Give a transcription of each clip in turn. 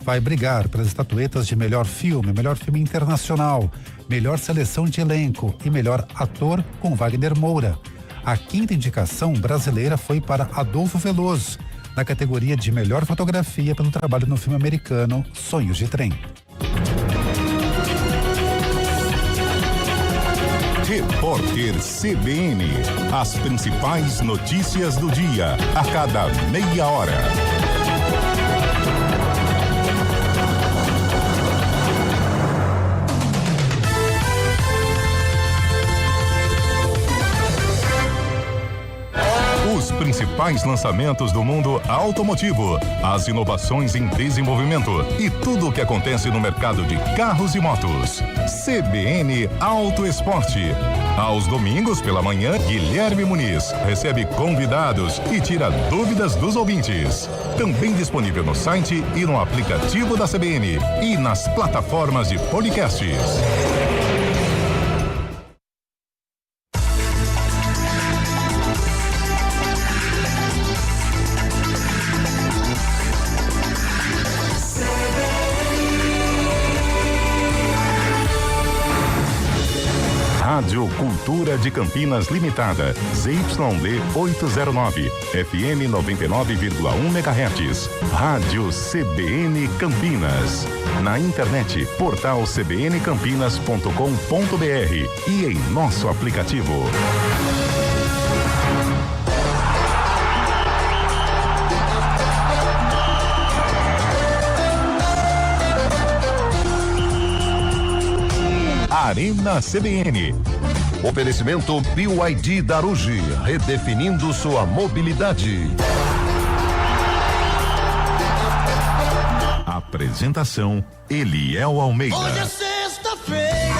vai brigar pelas estatuetas de melhor filme internacional, melhor seleção de elenco e melhor ator com Wagner Moura. A quinta indicação brasileira foi para Adolfo Veloso, na categoria de melhor fotografia pelo trabalho no filme americano Sonhos de Trem. Repórter CBN. As principais notícias do dia, a cada meia hora. Os principais lançamentos do mundo automotivo, as inovações em desenvolvimento e tudo o que acontece no mercado de carros e motos. CBN Auto Esporte. Aos domingos pela manhã, Guilherme Muniz recebe convidados e tira dúvidas dos ouvintes. Também disponível no site e no aplicativo da CBN e nas plataformas de podcasts. Rádio Cultura de Campinas Limitada, ZYD 809, FM 99,1 MHz. Rádio CBN Campinas. Na internet, portal cbncampinas.com.br e em nosso aplicativo. Arena CBN. Oferecimento BYD Daruge, redefinindo sua mobilidade. Apresentação Eliel Almeida. Hoje é sexta-feira,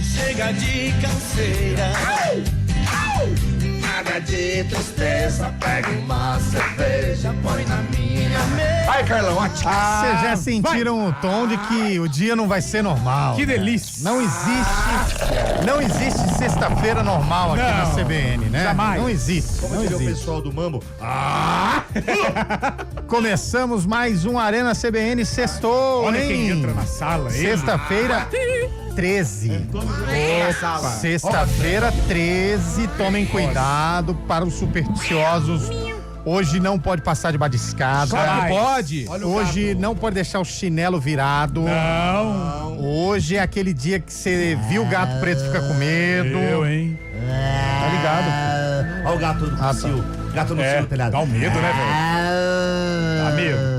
chega de canseira, nada de tristeza, pega uma cerveja, põe na minha mesa. Vai, Carlão, Vocês já sentiram o tom de que o dia não vai ser normal? Que delícia. Não existe sexta-feira normal aqui na CBN, né? Jamais. Não existe. Como diria o pessoal do Mambo. Começamos mais um Arena CBN sextou, Olha hein? quem entra na sala. Sexta-feira 13. Opa. Sexta-feira 13. Tomem cuidado para os supersticiosos. Hoje não pode passar debaixo de escada. Jamais. Pode. Hoje não pode deixar o chinelo virado. Não. Hoje é aquele dia que você viu o gato preto e fica com medo. hein? Tá ligado? Olha o gato no cio. Gato no cio, telhado. Dá um medo, né, velho? Dá medo.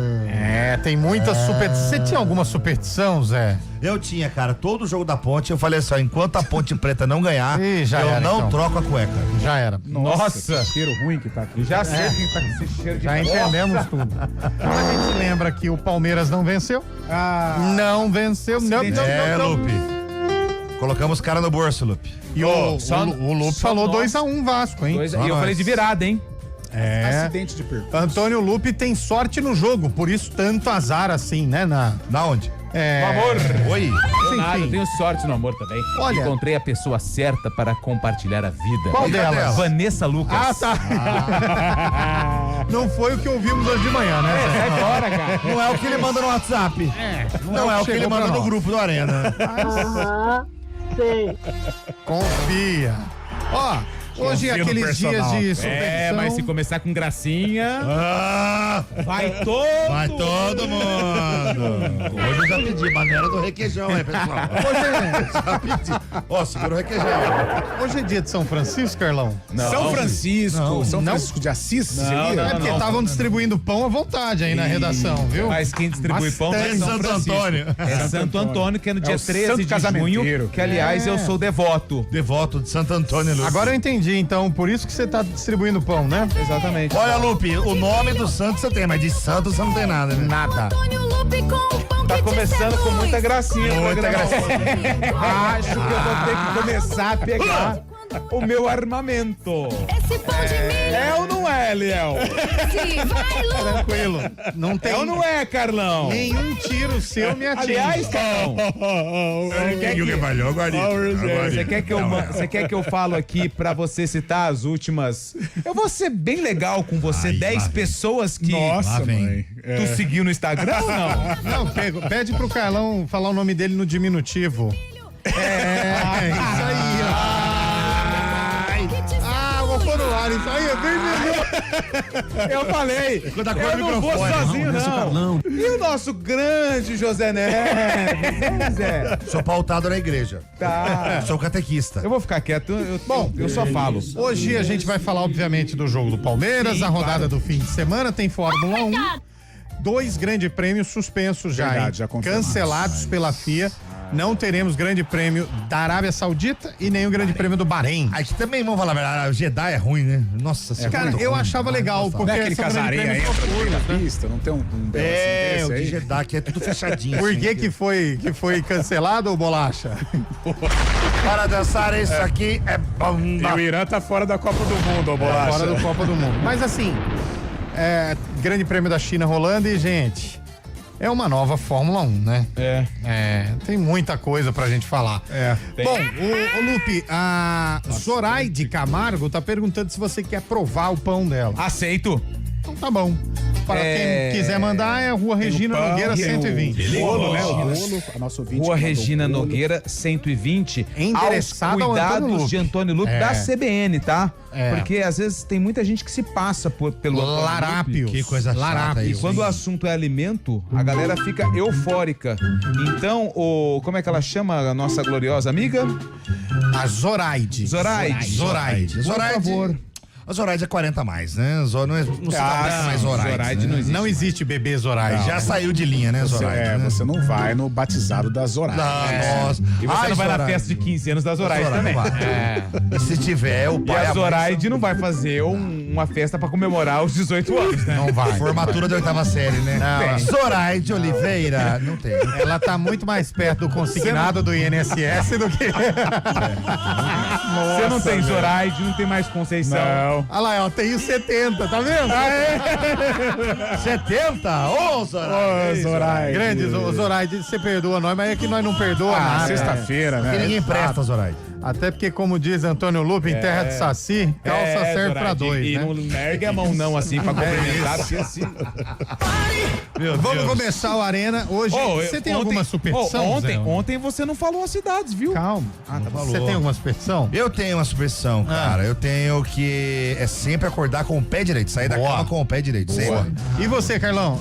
Tem muita superstição. Você tinha alguma superstição, Zé? Eu tinha, cara, todo jogo da Ponte, eu falei assim, enquanto a Ponte Preta não ganhar, Ih, já eu era, não então. troco a cueca. Já era. Nossa. Que cheiro ruim que tá aqui. Já sei quem tá com esse cheiro de Já entendemos tudo. A gente lembra que o Palmeiras não venceu. Não venceu. Não. Lupe. Colocamos cara no bolso, Lupe. E o Lupe falou 2-1 Vasco, hein? E eu falei de virada, hein? Acidente de percurso. Antônio Lupe tem sorte no jogo, por isso tanto azar assim, né? Na onde? No amor. Oi. Nada, eu tenho sorte no amor também. Olha. Encontrei a pessoa certa para compartilhar a vida. Qual delas? Vanessa Lucas. Tá. Não foi o que ouvimos hoje de manhã, né? Zé? Sai fora, cara. Não é o que ele manda no WhatsApp. Não é o que ele manda no grupo do Arena. Confia. Ó, hoje é Confio no aqueles dias personal. de superstição. Mas se começar com gracinha, vai Vai todo mundo. Hoje eu já pedi, maneira do requeijão aí, pessoal. Já pedi. Ó, segura o requeijão. Hoje é dia de São Francisco, Carlão? São Francisco. São Não. Francisco de Assis? Não, É porque estavam distribuindo pão à vontade aí na redação, viu? Mas quem distribui pão não é Tem São Santo Francisco. Antônio. É Santo Antônio, que é no dia o 13 santo de casamenteiro. junho, que aliás eu sou devoto. Devoto de Santo Antônio, Lupe. Agora eu entendi, então, por isso que você tá distribuindo pão, né? Exatamente. Olha, Lupe, o nome do santo você tem, mas de santo você não tem nada, né? Nada. Tá começando com muita gracinha. Muita programa. gracinha. Acho que eu vou ter que começar a pegar o meu armamento. Esse pão de milho. É ou não é, Liel? Sim, vai, Lu. Tranquilo. Não tem É ou não é, Carlão? nenhum tiro seu me atinge. Aliás, Carlão, você quer que eu falo aqui pra você citar as últimas? Eu vou ser bem legal com você, 10 pessoas que Nossa, mãe. tu seguiu no Instagram ou não? Não, pede pro Carlão falar o nome dele no diminutivo. Isso aí, ó. Vou pôr no ar, isso aí é bem melhor. Eu falei, eu não vou sozinho, não. E o nosso grande José Neves, Zé? Sou pautado na igreja. Tá. Sou catequista. Eu vou ficar quieto, eu só falo. Hoje a gente vai falar, obviamente, do jogo do Palmeiras, a rodada do fim de semana, tem Fórmula 1. 2 grandes prêmios suspensos já, Verdade, hein? já confirmados. Cancelados pela FIA. Não teremos grande prêmio da Arábia Saudita e nem o grande prêmio do Bahrein. Aqui também, vamos falar a verdade, o Jeddah é ruim, né? Nossa senhora. Cara, eu achava legal, porque Não é aquele são grandes casarinho prêmios entra no meio da noturnos, né? pista, não tem um o desse de aí? Jeddah aqui é tudo fechadinho. Por assim, que foi cancelado, ô Bolacha? Para dançar isso aqui é bom. E o Irã tá fora da Copa do Mundo, ô Bolacha. Fora do Copa do Mundo. Mas assim, grande prêmio da China rolando e, gente, é uma nova Fórmula 1, né? Tem muita coisa pra gente falar. Bom, o Lupe, a Zoraide Camargo tá perguntando se você quer provar o pão dela. Aceito. Então tá bom. Para quem quiser mandar, é Rua Regina Nogueira, 120. O bolo, né? O bolo, a nossa ouvinte. Rua mandou Regina o bolo. Nogueira, 120. Endereçado ao aos Antônio cuidados Lupe. de Antônio Lupe da CBN, tá? É. Porque às vezes tem muita gente que se passa pelo Antônio Larápios. Lupe. Que coisa chata E isso. quando o assunto é alimento, a galera fica eufórica. Então, como é que ela chama a nossa gloriosa amiga? A Zoraide. Zoraide. Por favor. A Zoraide é 40 a mais, né? Não se dá mais Zoraide. Zoraide né? não existe. Não existe bebê Zoraide. Já saiu de linha, né, Zoraide? Você não vai no batizado da Zoraide. Nossa. E você Ai, não vai na Zoraide. festa de 15 anos da Zoraide também. Não vai. E se tiver, o E pai a mãe Zoraide não vai fazer uma festa pra comemorar os 18 anos, né? Não vai. Formatura da 8ª série, né? Não. Zoraide Oliveira. Não tem. Ela tá muito mais perto do consignado do INSS do que... Você não tem Zoraide, não tem mais Conceição. Não. Olha lá, ó, tem o 70, tá vendo? 70? Ô, Zoraide. Ô, Zoraide. Grande, Zoraide, você perdoa nós, mas é que nós não perdoa nada. Sexta-feira, Que né? ninguém presta, Zoraide. Até porque, como diz Antônio Lupe, em terra de Saci, calça serve pra Zoraide, dois, e né? não ergue a mão não, assim, pra complementar, porque assim... Vamos começar o Arena. Hoje, você tem alguma superstição, Zé? Ontem você não falou as cidades, viu? Calma. Você tem alguma superstição? Eu tenho uma superstição, cara. Eu tenho que é sempre acordar com o pé direito, sair da cama com o pé direito. Sempre. E você, Carlão?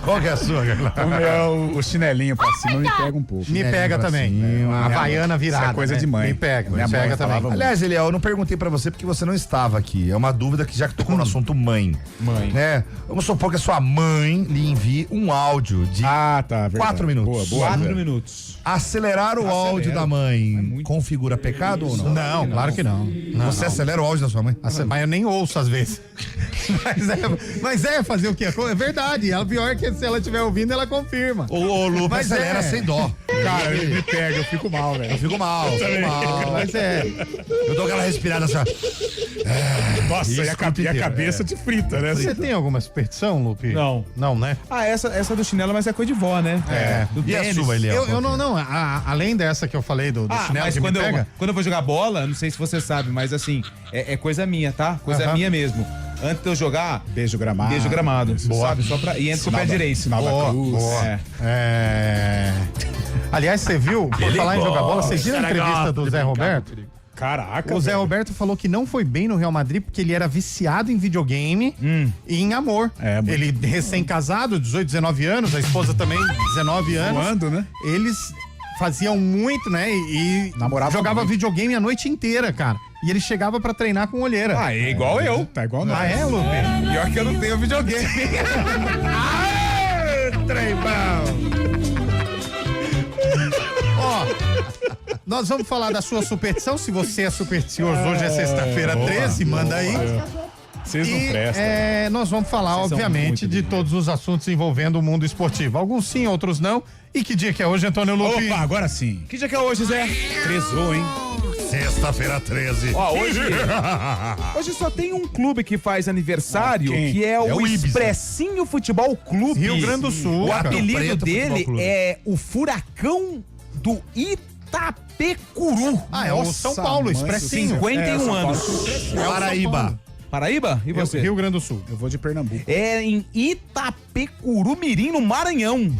Qual que é a sua, Carlão? O chinelinho pra cima me pega um pouco. Me pega pra também. cima. A Havaiana virada. Isso é coisa né? de mãe. Me pega, Minha me mãe pega também. falava muito. Aliás, Eliel, eu não perguntei pra você porque você não estava aqui. É uma dúvida que já que tocou no assunto mãe. Mãe. Né? Vamos supor que a sua mãe lhe envie um áudio de Ah, tá. Verdade. 4 minutos. Boa. 4 minutos. Acelerar o áudio da mãe configura pecado ou não? Não, claro que não. Você acelera o áudio da sua mãe? Mas eu nem ouço às vezes. mas é fazer o quê? É verdade. Ela pior que se ela estiver ouvindo, ela confirma. O Lupe Mas acelera sem dó. Cara, ele me pega, eu fico mal, velho. Eu fico mal. Mas é. Eu dou aquela respirada assim, ó. Nossa, e a inteiro, cabeça te frita, né? Você tem alguma superstição, Lupe? Não. Não, né? Ah, essa do chinelo, mas é coisa de vó, né? Do E a tênis. sua, Eliel? Eu não. Além dessa que eu falei do chinelo mas que quando me pega. quando eu vou jogar bola, não sei se você sabe, mas assim, é coisa minha, tá? Coisa Aham. minha mesmo. Antes de eu jogar, Beijo gramado. beijo gramado. Boa. Sabe? Só pra, e entra com o pé Sinal da- direito. Sinal da cruz. É. Aliás, você viu, por falar em jogar bola, vocês viram a entrevista do Zé Roberto? Caraca, O Zé velho. Roberto falou que não foi bem no Real Madrid porque ele era viciado em videogame e em amor. É, muito. Ele recém-casado, 18, 19 anos, a esposa também, 19 anos. Voando, né? Eles faziam muito, né? E Namorava jogava muito. videogame a noite inteira, cara. E ele chegava pra treinar com olheira. Ah, é igual eu. Tá igual nós. Ah, é, Lupe? Pior que eu não tenho videogame. Ó, nós vamos falar da sua superstição. Se você é supersticioso, hoje é sexta-feira 13, manda aí. Vocês não prestam. Nós vamos falar, Vocês são obviamente, muito de todos os assuntos envolvendo o mundo esportivo. Alguns sim, outros não. E que dia que é hoje, Antônio Lupi? Opa, agora sim. Que dia que é hoje, Zé? Trezou, hein? Sexta-feira 13. Ó, hoje só tem um clube que faz aniversário, Quem? que é o Ibiza. Expressinho Futebol Clube. Rio Grande do Sul. O cara. apelido Preto dele Futebol Clube. é o Furacão do Itapecuru. Ah, é o São Paulo, mãe, Expressinho. 51 anos. Paraíba. Paraíba? E você? Rio Grande do Sul. Eu vou de Pernambuco. É em Itapecuru Mirim, no Maranhão.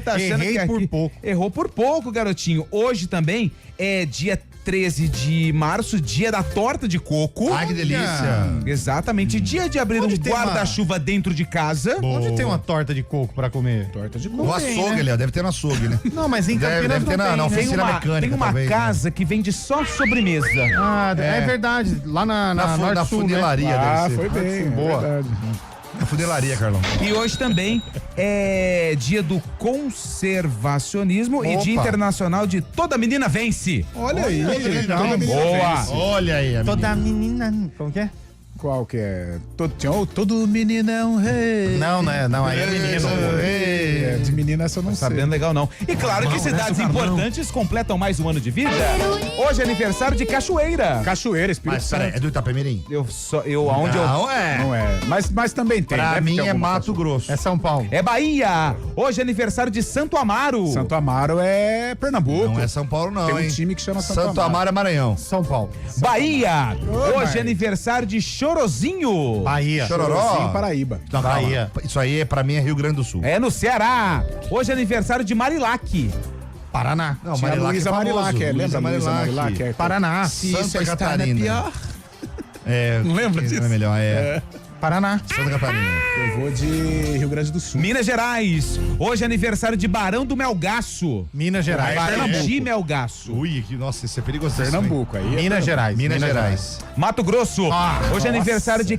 Tá achando Errei que por aqui... pouco. Errou por pouco, garotinho. Hoje também é dia 13 de março, dia da torta de coco. Ai, que delícia. Exatamente, dia de abrir Onde um tem uma- guarda-chuva dentro de casa. Onde tem uma torta de coco pra comer? Torta de No coco. açougue, ali, ó. Deve ter no açougue, né? Não, mas em Campinas Deve ter não na tem, né? oficina mecânica. Tem uma talvez, né? casa que vende só sobremesa. Ah, é verdade. Lá na Na Sul, funelaria, Ah, deve ser. foi bem. Boa. É verdade. Na funelaria, Carlão. E hoje também é dia do conservacionismo e Opa. dia internacional de Toda Menina Vence. Olha aí. que legal. Toda menina Boa. vence. Olha aí, amigo. Toda menina. Como que é? Qual que é? Todo meninão rei. Não, né? Não, aí é menino. É, de menina essa eu não sei. Sabendo legal não. E claro que cidades importantes completam mais um ano de vida. Hoje é aniversário de Cachoeira. Cachoeira, Espírito Mas, peraí, Santo. é do Itapemirim? Aonde eu... Não é. Não é. Mas também tem. Pra deve mim ter é alguma Mato Grosso. É São Paulo. É Bahia. Hoje é aniversário de Santo Amaro. Santo Amaro é Pernambuco. Não é São Paulo, não, Tem um hein? time que chama Santo Santo Amaro é Maranhão. São Paulo. Bahia. Hoje mas- é aniversário de Chorozinho. Bahia. Chororó. Sim, Paraíba. Não, calma. Bahia. Isso aí, pra mim, é Rio Grande do Sul. É no Ceará. Hoje é aniversário de Marilac. Paraná. Não, Tinha Marilac Luísa é famoso. Marilac, Luísa lembra Luísa Marilac? É, Paraná. Se Santa isso está Catarina. na pior, É, Não lembra que disso? É melhor, Paraná. Santa Catarina. eu vou de Rio Grande do Sul. Minas Gerais. Hoje é aniversário de Barão do Melgaço. Minas Gerais. Barão Pernambuco. de Melgaço. Ui, que, nossa, isso é perigoso. Pernambuco. Aí é Minas Gerais. Minas Gerais. Mato Grosso. Ah, Hoje é nossa. aniversário de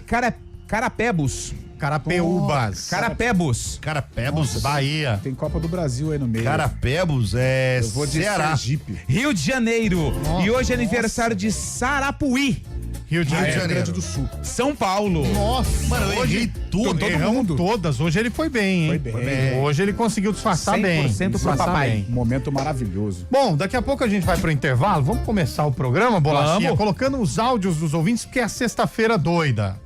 Carapebus. Carapeúbas. Carapebus. Carapebus. Bahia. Tem Copa do Brasil aí no meio. Carapebus é eu vou de Ceará. Sergipe. Rio de Janeiro. E hoje é aniversário de Sarapuí. Rio de Rio de Janeiro. Rio Grande do Sul. São Paulo. Nossa. Mano, eu errei tudo. Erramos todas. Hoje ele foi bem, hein? Foi bem. Hoje ele conseguiu disfarçar bem. 100% pro Disfarçar papai. bem. Um momento maravilhoso. Bom, daqui a pouco a gente vai pro intervalo. Vamos começar o programa, Bolachinha, Vamos. colocando os áudios dos ouvintes, porque é sexta-feira doida.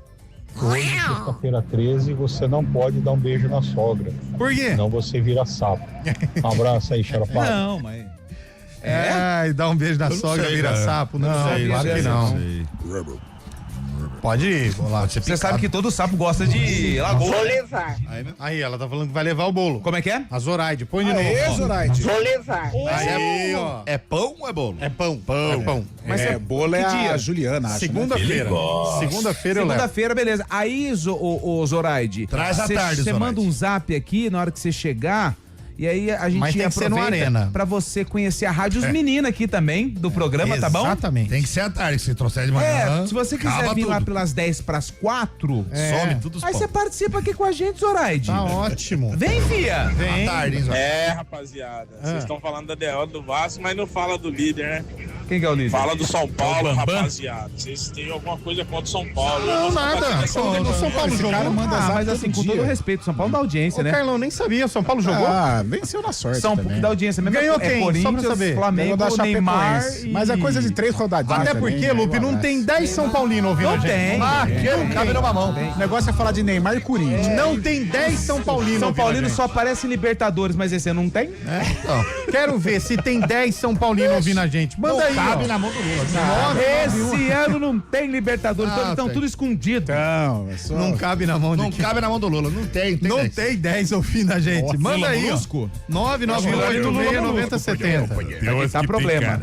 Hoje, sexta-feira 13, você não pode dar um beijo na sogra. Por quê? Senão você vira sapo. Um abraço aí, xaropada. Não, mas... É, e dá um beijo na sogra, sei, vira cara. sapo. Não, sei, claro que não. sei. Pode ir, Bolacha. Você sabe que todo sapo gosta de lagoa. Vou levar, Aí, ela tá falando que vai levar o bolo. Como é que é? A Zoraide, põe de Aê, novo. Zoraide. vou levar. Aí, ó. É pão ou é bolo? É pão. É pão. Mas bolo é que dia? a Juliana, acho, né? Segunda-feira. Segunda-feira eu levo. Segunda-feira, beleza. Aí, ô Zoraide. Traz à tarde, Você Zoraide. manda um zap aqui na hora que você chegar. E aí a gente Mas tem que ser no aproveita Arena. pra você conhecer a Rádio Os Meninas aqui também, do programa, tá bom? Exatamente. Tem que ser à tarde, que você trouxer de manhã. É, se você quiser acaba vir lá tudo. pelas 10 pras 4, Some tudo os aí você pão. participa aqui com a gente, Zoraide. Tá ótimo. Vem, fia. Vem. À tarde, hein, Zó? Rapaziada, vocês estão falando da derrota do Vasco, mas não fala do líder, né? Quem que é o líder? Fala do São Paulo, rapaziada. Vocês têm alguma coisa contra o São Paulo? Não, nada. O São Paulo Esse cara jogou. manda Ah, zap mas todo assim, com dia. todo respeito, São Paulo dá audiência, Ô, né? Carlão, nem sabia. São Paulo jogou? Ah, venceu na sorte São também. da audiência mesmo. Ganhou é quem? Só pra Corinthians, saber. Flamengo, Ganhou da Neymar Chapecoense. e... Mas é coisa de 3 rodadinhas Até também, porque, né? Lupe, não tem 10 São Paulinos ouvindo Não a gente. tem. Ah, Não cabe numa mão. O negócio é falar de Neymar e Corinthians. Não tem 10 São Paulinos São ouvindo a Paulino gente. só aparece em Libertadores, mas esse não tem? Quero ver se tem 10 São Paulinos ouvindo a gente. Manda aí, Cabe ó. na mão do Lula. Esse ano não tem Libertadores, Ah, estão tem. tudo escondido. Não, é só... Não cabe na mão de Não quem? cabe na mão do Lula. Não tem. Não 10. tem 10 ouvindo a gente. Manda aí, ó. Molusco? 998-690-70. Aqui tá problema.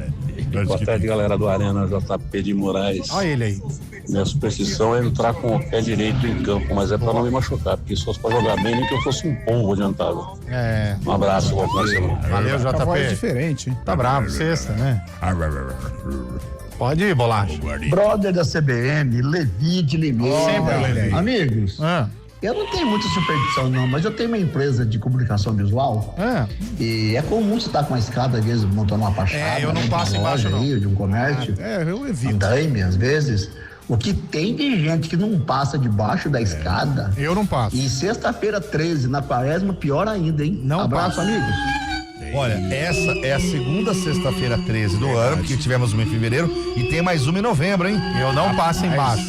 Boa tarde, galera do Arena JP de Moraes. Olha ele aí. Minha superstição é entrar com o pé direito em campo, mas é pra não me machucar, porque se fosse pra jogar bem, nem que eu fosse um pombo adiantado. É. Um abraço, bom final de semana. Valeu, A voz é JP. diferente, hein? Tá bravo, sexta, né? Pode ir, Bolacha. Brother da CBN, Levi de Limeira. Sempre, Levi. Amigos, Ah, eu não tenho muita superstição não, mas eu tenho uma empresa de comunicação visual ah. e é comum você estar com uma escada, às vezes, montando uma fachada. É, eu não né, de uma passo loja embaixo, não. aí, de um comércio. É, eu evito. Andaime, às vezes. O que tem de gente que não passa debaixo da escada. Eu não passo. E sexta-feira 13, na quaresma, pior ainda, hein? Não Abraço, passo. amigos. Olha, essa é a segunda sexta-feira 13 do ano, porque tivemos uma em fevereiro e tem mais uma em novembro, hein? Eu não passo embaixo.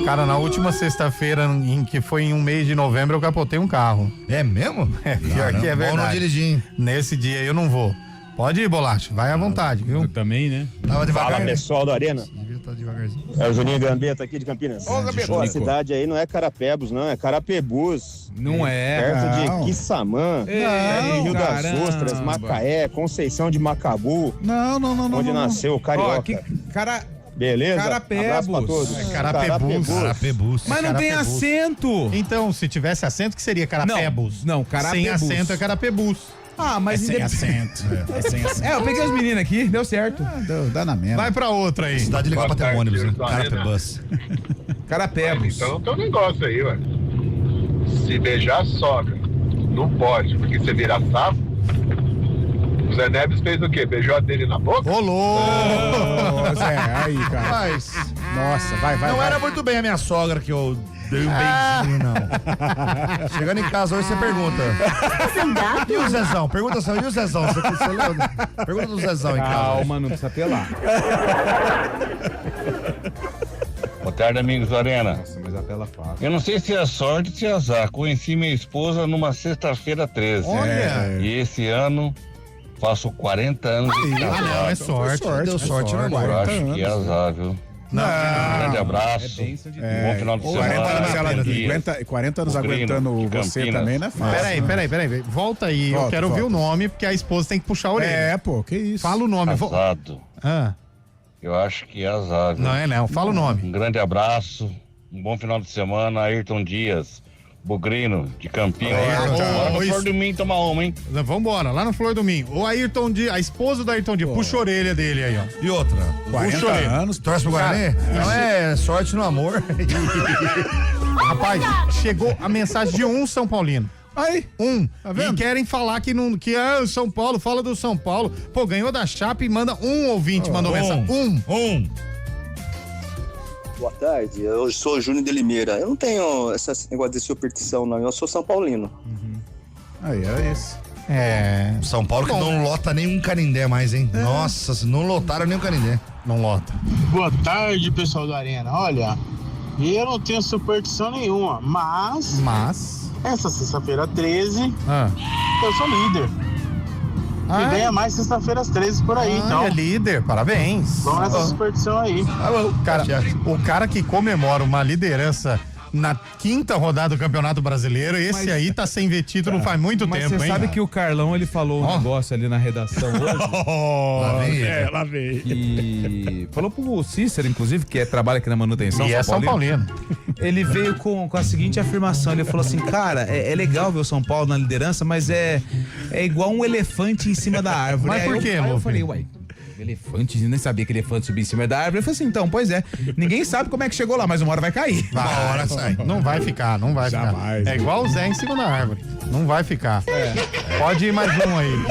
Cara, na última sexta-feira, que foi em um mês de novembro, eu capotei um carro. É mesmo? Pior que é verdade. Bom não dirigir, hein? Nesse dia eu não vou. Pode ir, Bolacha, vai à vontade, viu? Eu também, né? Tava devagar. Fala, pessoal da Arena. Devia estar devagarzinho. É o Juninho Gambetta aqui de Campinas. Ô, Gambetta. Pô, a cidade aí não é Carapebus, não, é Carapebus. Não é. Perto Não. de Quissamã, Não, Rio das caramba. Ostras, Macaé, Conceição de Macabu, Não. onde nasceu o Ó, Carioca. que cara. Beleza? Carapebus. Abraço pra todos. É Carapebus. Carapebus. Mas não tem Carapebus. acento. Então, se tivesse acento, que seria Carapebus? Não, Carapebus. Sem acento é Carapebus. Ah, mas Sem acento. É sem acento. É, eu peguei as meninas aqui, deu certo. Dá na mesma. Vai pra outra aí. Cidade legal pra ter um ônibus, né? Boa tarde, Carapebus. Carapebus. Então tem um negócio aí, ué. Se beijar a sogra, não pode, porque você vira sapo. O Zé Neves fez o quê? Beijou a dele na boca? Rolou! Ô, Zé, aí, cara. Mas Nossa, vai. não era muito bem a minha sogra que eu dei um beijinho, não. Chegando em casa hoje, você pergunta. E o Zezão? Pergunta assim, e o Zezão? Você leu? Pergunta do Zezão em casa. Calma, não precisa apelar. Boa tarde, amigos da Arena. Nossa, mas apela fácil. Eu não sei se é sorte ou se é azar. Conheci minha esposa numa sexta-feira 13. Olha! E esse ano faço 40 anos de Ah, casado. não, é sorte. Deu sorte no Eu agora. acho que é azar, viu? Não. Um grande abraço. É bênção de Deus. Bom final de 40 semana. anos, ela, Bom dia. 40 anos Bugrino, aguentando de você Campinas. também, não é fácil. Peraí. Volta aí. Eu Volta, quero ouvir o volta. nome, porque a esposa tem que puxar a orelha. É, pô, que isso. Fala o nome. Casado. Ah, Eu acho que é azar, viu? não é não. Fala o nome. Um grande abraço. Um bom final de semana. Ayrton Dias. Bugrino, de Campinas. Bora no Flor do Mim tomar uma, hein? Vambora, lá no Flor do Minho. O Ayrton Dias, a esposa do Ayrton Dias, puxa a orelha dele aí, ó. E outra? 40 Puxa a orelha. anos. Torce pro Guarani? Não é sorte no amor. Rapaz, chegou a mensagem de um São Paulino. Aí, Tá vendo? E querem falar que não, que o São Paulo, fala do São Paulo. Pô, ganhou da Chape e manda um ouvinte, mandou mensagem. Um. Boa tarde, eu sou o Júnior de Limeira. Eu não tenho esse negócio de superstição, não. Eu sou São Paulino. aí era esse. É. São Paulo que não lota nenhum Canindé mais, hein? Nossa, se não lotaram nem o Canindé. Não lota. Boa tarde, pessoal da Arena. Olha, eu não tenho superstição nenhuma, mas essa sexta-feira 13, eu sou líder. E ganha mais sexta-feiras 13 por aí, então. É líder, parabéns. Vamos nessa superstição aí. Cara, o cara que comemora uma liderança na 5ª rodada do Campeonato Brasileiro, esse aí tá sem ver título faz muito Mas tempo, você hein? sabe que o Carlão, ele falou um negócio ali na redação hoje. Lá vem. E falou pro Cícero, inclusive, que trabalha aqui na manutenção. E é São Paulino. Ele veio com a seguinte afirmação, ele falou assim, cara, é legal ver o São Paulo na liderança, mas é igual um elefante em cima da árvore. Mas por quê, Aí eu Lupe? falei, uai, elefante, nem sabia que elefante subia em cima da árvore. Eu falei assim, então, pois é, ninguém sabe como é que chegou lá, mas uma hora vai cair. Uma hora sai. Não vai ficar. Jamais. É igual o Zé em cima da árvore. Não vai ficar. Pode ir mais um aí.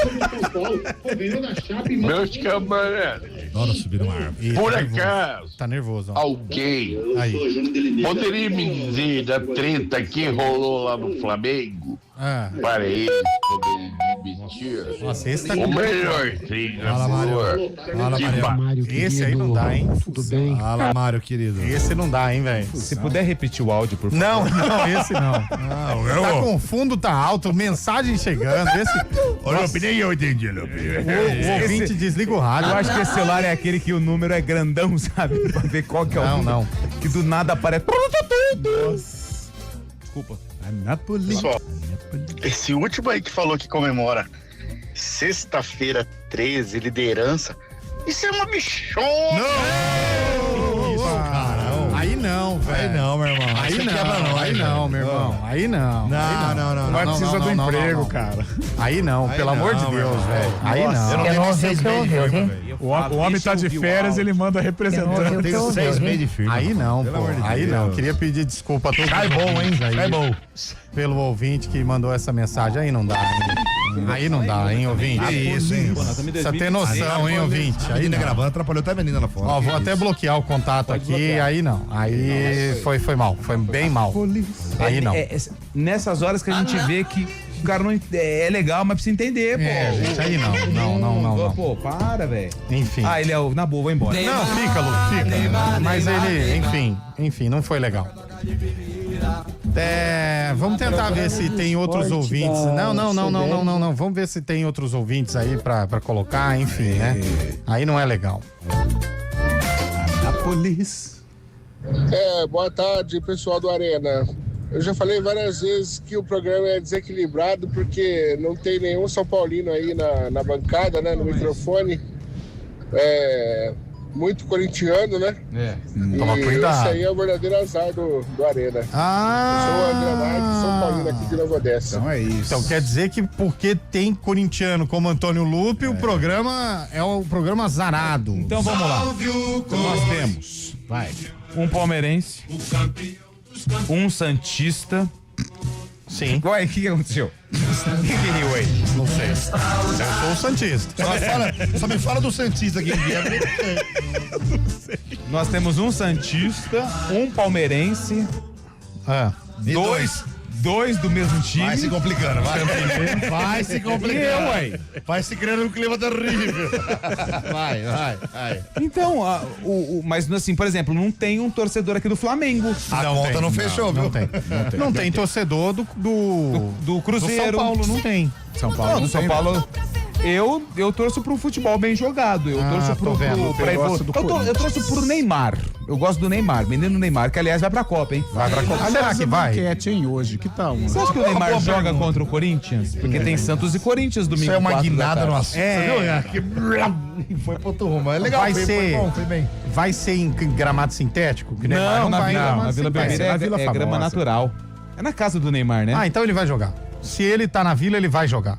Meus camaradas, Adoro subir uma árvore. por acaso, Tá nervoso, ó. alguém Aí. poderia me dizer da treta que rolou lá no Flamengo? Para eles poderem admitir Nossa, esse tá o melhor treinador Fala, de Mário. Esse aí não dá, hein? Tudo bem? Fala, Mário, querido. Esse não dá, hein, velho? Se puder repetir o áudio, por favor. Não, esse não. Tá com o fundo, tá alto, mensagem chegando. Esse. Olha, eu nem eu entendi, O ouvinte desliga o rádio. Eu acho que esse celular é aquele que o número é grandão, sabe? Pra ver qual que é o número. Não. Que do nada aparece. Desculpa. Pessoal, esse último aí que falou que comemora sexta-feira 13, liderança, isso é uma bichona! Aí não, velho. Aí não, meu irmão. Aí Você não, quebra nós, aí não, meu irmão. Aí não. Não. Vai precisar do emprego, não. cara. Aí não, Aí pelo não, amor de meu Deus, irmão. velho. Aí não. Eu não tenho 6 meses de firma, velho. O homem tá de férias, ele manda representante. Eu tenho 6 meses de firma. Aí não, Pelo pô. amor de Aí Deus. não. Queria pedir desculpa a todos Cai bom, hein? aí. Cai bom. Pelo ouvinte que mandou essa mensagem. Aí não dá, hein? Aí não dá, hein, ouvinte? Isso, hein? Precisa ter noção, hein, ouvinte? Aí não. Gravando, atrapalhou até a menina lá fora. Ó, vou até bloquear o contato aqui, aí não. Aí foi mal, foi bem mal. Aí não. Nessas horas que a gente vê que o cara não é legal, mas precisa entender, pô. Gente, aí não. Pô, para, velho. Enfim. Ele é o... Na boa, vai embora. Não, fica, Lu, fica. Mas ele, enfim, não foi legal. Vamos tentar ver se tem outros ouvintes. Não. Vamos ver se tem outros ouvintes aí pra colocar, enfim, né? Aí não é legal. A polícia. Boa tarde, pessoal do Arena. Eu já falei várias vezes que o programa é desequilibrado porque não tem nenhum São Paulino aí na bancada, né? No microfone. Muito corintiano, né? Toma cuidado. Esse aí é o verdadeiro azar do Arena. Eu sou o André Marques, São Paulino aqui de Nova Odessa. Então é isso. Então quer dizer que porque tem corintiano como Antônio Lupe, o programa é o programa azarado. Então vamos lá. Nós temos um palmeirense, um santista. Sim. Ué, o que aconteceu? O que riu aí? Não sei. Eu sou o santista. Só me fala do santista aqui. Nós temos um santista, um palmeirense, dois do mesmo time. Vai se complicando, vai se complicando. Vai se criando um clima terrível. Vai. Então, mas assim, por exemplo, não tem um torcedor aqui do Flamengo. A conta não fechou, viu? Não tem torcedor do Cruzeiro. Do São Paulo não tem. São Paulo. Eu torço pro futebol bem jogado. Eu torço eu torço pro Neymar. Eu gosto do Neymar, menino Neymar, que aliás vai pra Copa, hein? Vai pra Copa. Será que vai? Enquete, hein, hoje. Que tal? Você acha que o Neymar joga contra o Corinthians? Porque tem Santos e Corinthians domingo. Isso é uma guinada no assunto. Foi pro outro rumo. É legal. Foi bem. Vai ser em gramado sintético? Que Não, na Vila Belmiro é grama natural. É na casa do Neymar, né? Então ele vai jogar. Se ele tá na Vila, ele vai jogar.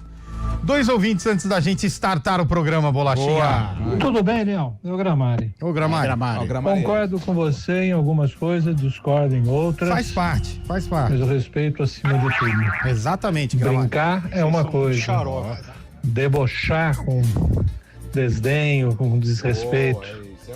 2 ouvintes antes da gente startar o programa, Bolachinha. Tudo bem, Leão? É o Gramari. Concordo com você em algumas coisas, discordo em outras. Faz parte. Mas o respeito acima de tudo. Exatamente, Gramari. Brincar é uma coisa. Debochar com desdenho, com desrespeito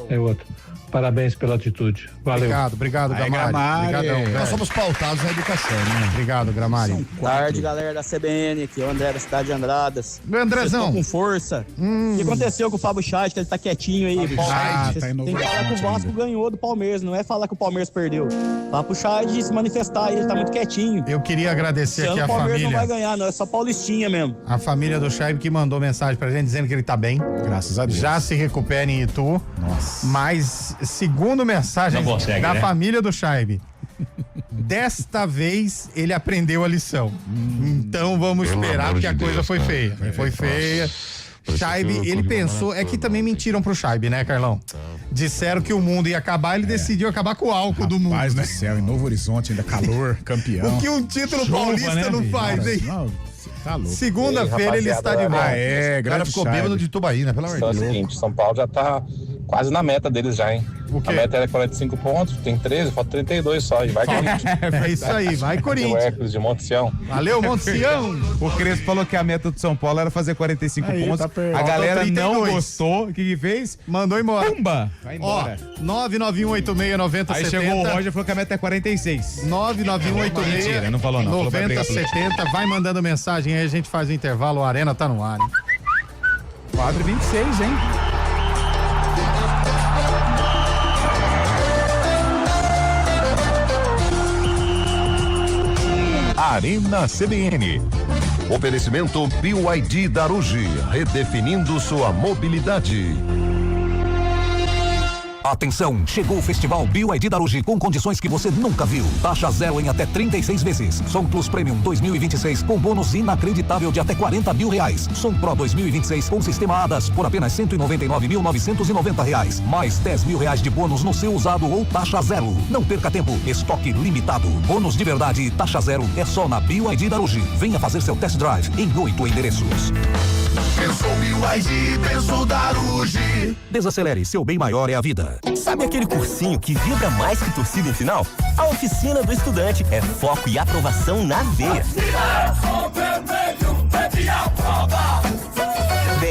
é outra. Parabéns pela atitude. Valeu. Obrigado, Gramari. Obrigadão. Nós somos pautados na educação, né? Obrigado, Gramari. Boa tarde, galera da CBN, aqui é o André da cidade de Andradas. Andrezão. Estou com força. O que aconteceu com o Fábio Chat, que ele tá quietinho aí? Tem que falar que o Vasco ganhou do Palmeiras, não é falar que o Palmeiras perdeu. Fala pro Chat se manifestar, ele tá muito quietinho. Eu queria agradecer aqui a família. O Palmeiras não vai ganhar, não, é só paulistinha mesmo. A família do Chaib que mandou mensagem pra gente dizendo que ele tá bem. Graças a Deus. Já se recupera em Itu. Nossa. Mas segundo mensagem da família do Chaib, desta vez ele aprendeu a lição. Então vamos esperar, porque a coisa foi feia. Foi feia. Chaib, ele pensou, é que também mentiram pro Chaib, né, Carlão? Disseram que o mundo ia acabar, ele decidiu acabar com o álcool do mundo, né? do céu, em Novo Horizonte, ainda calor, campeão. O que um título paulista não faz, hein? Tá louco. Segunda-feira ele está de volta. O cara ficou bêbado de Tubaína, pelo amor de Deus. É o seguinte, São Paulo já tá quase na meta deles já, hein? A meta era 45 pontos, tem 13, falta 32 só. E vai Corinthians. É isso aí, vai Corinthians. O Hércules de Monte Sião. Valeu, Monte Sião. O Crespo falou que a meta do São Paulo era fazer 45 pontos. A galera não gostou. O que fez? Mandou embora. Pumba! Vai embora. 991869070. Aí chegou o Roger e falou que a meta é 46. 99186. Mentira, não falou não. 9070. Vai mandando mensagem aí, a gente faz o intervalo. O Arena tá no ar. 4h26, hein? Arena CBN. Oferecimento BYD da Ruge, redefinindo sua mobilidade. Atenção, chegou o Festival BYD Darugi com condições que você nunca viu. Taxa zero em até 36 vezes. Som Plus Premium 2026 com bônus inacreditável de até R$40 mil. Som Pro 2026 com sistema ADAS por apenas R$199.990. Mais R$10 mil de bônus no seu usado ou taxa zero. Não perca tempo, estoque limitado. Bônus de verdade e taxa zero é só na BYD Darugi. Venha fazer seu test drive em 8 endereços. Pensou BYD, pensou Darugi. Desacelere, seu bem maior é a vida. Sabe aquele cursinho que vibra mais que torcida em final? A Oficina do Estudante é foco e aprovação na veia.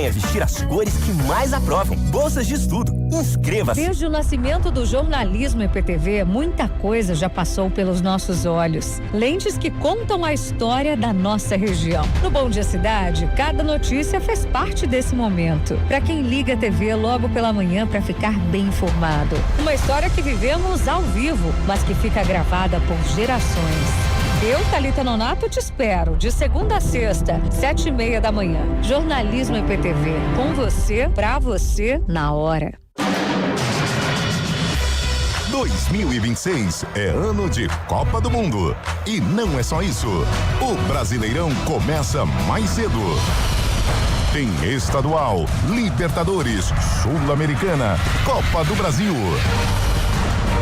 venha vestir as cores que mais aprovam. Bolsas de estudo. Inscreva-se. Desde o nascimento do jornalismo EPTV, muita coisa já passou pelos nossos olhos. Lentes que contam a história da nossa região. No Bom Dia Cidade, cada notícia fez parte desse momento. Para quem liga a TV logo pela manhã para ficar bem informado. Uma história que vivemos ao vivo, mas que fica gravada por gerações. Eu, Thalita Nonato, te espero de segunda a sexta, 7:30 da manhã. Jornalismo EPTV, com você, pra você, na hora. 2026 é ano de Copa do Mundo. E não é só isso. O Brasileirão começa mais cedo. Tem estadual, Libertadores, Sul-Americana, Copa do Brasil.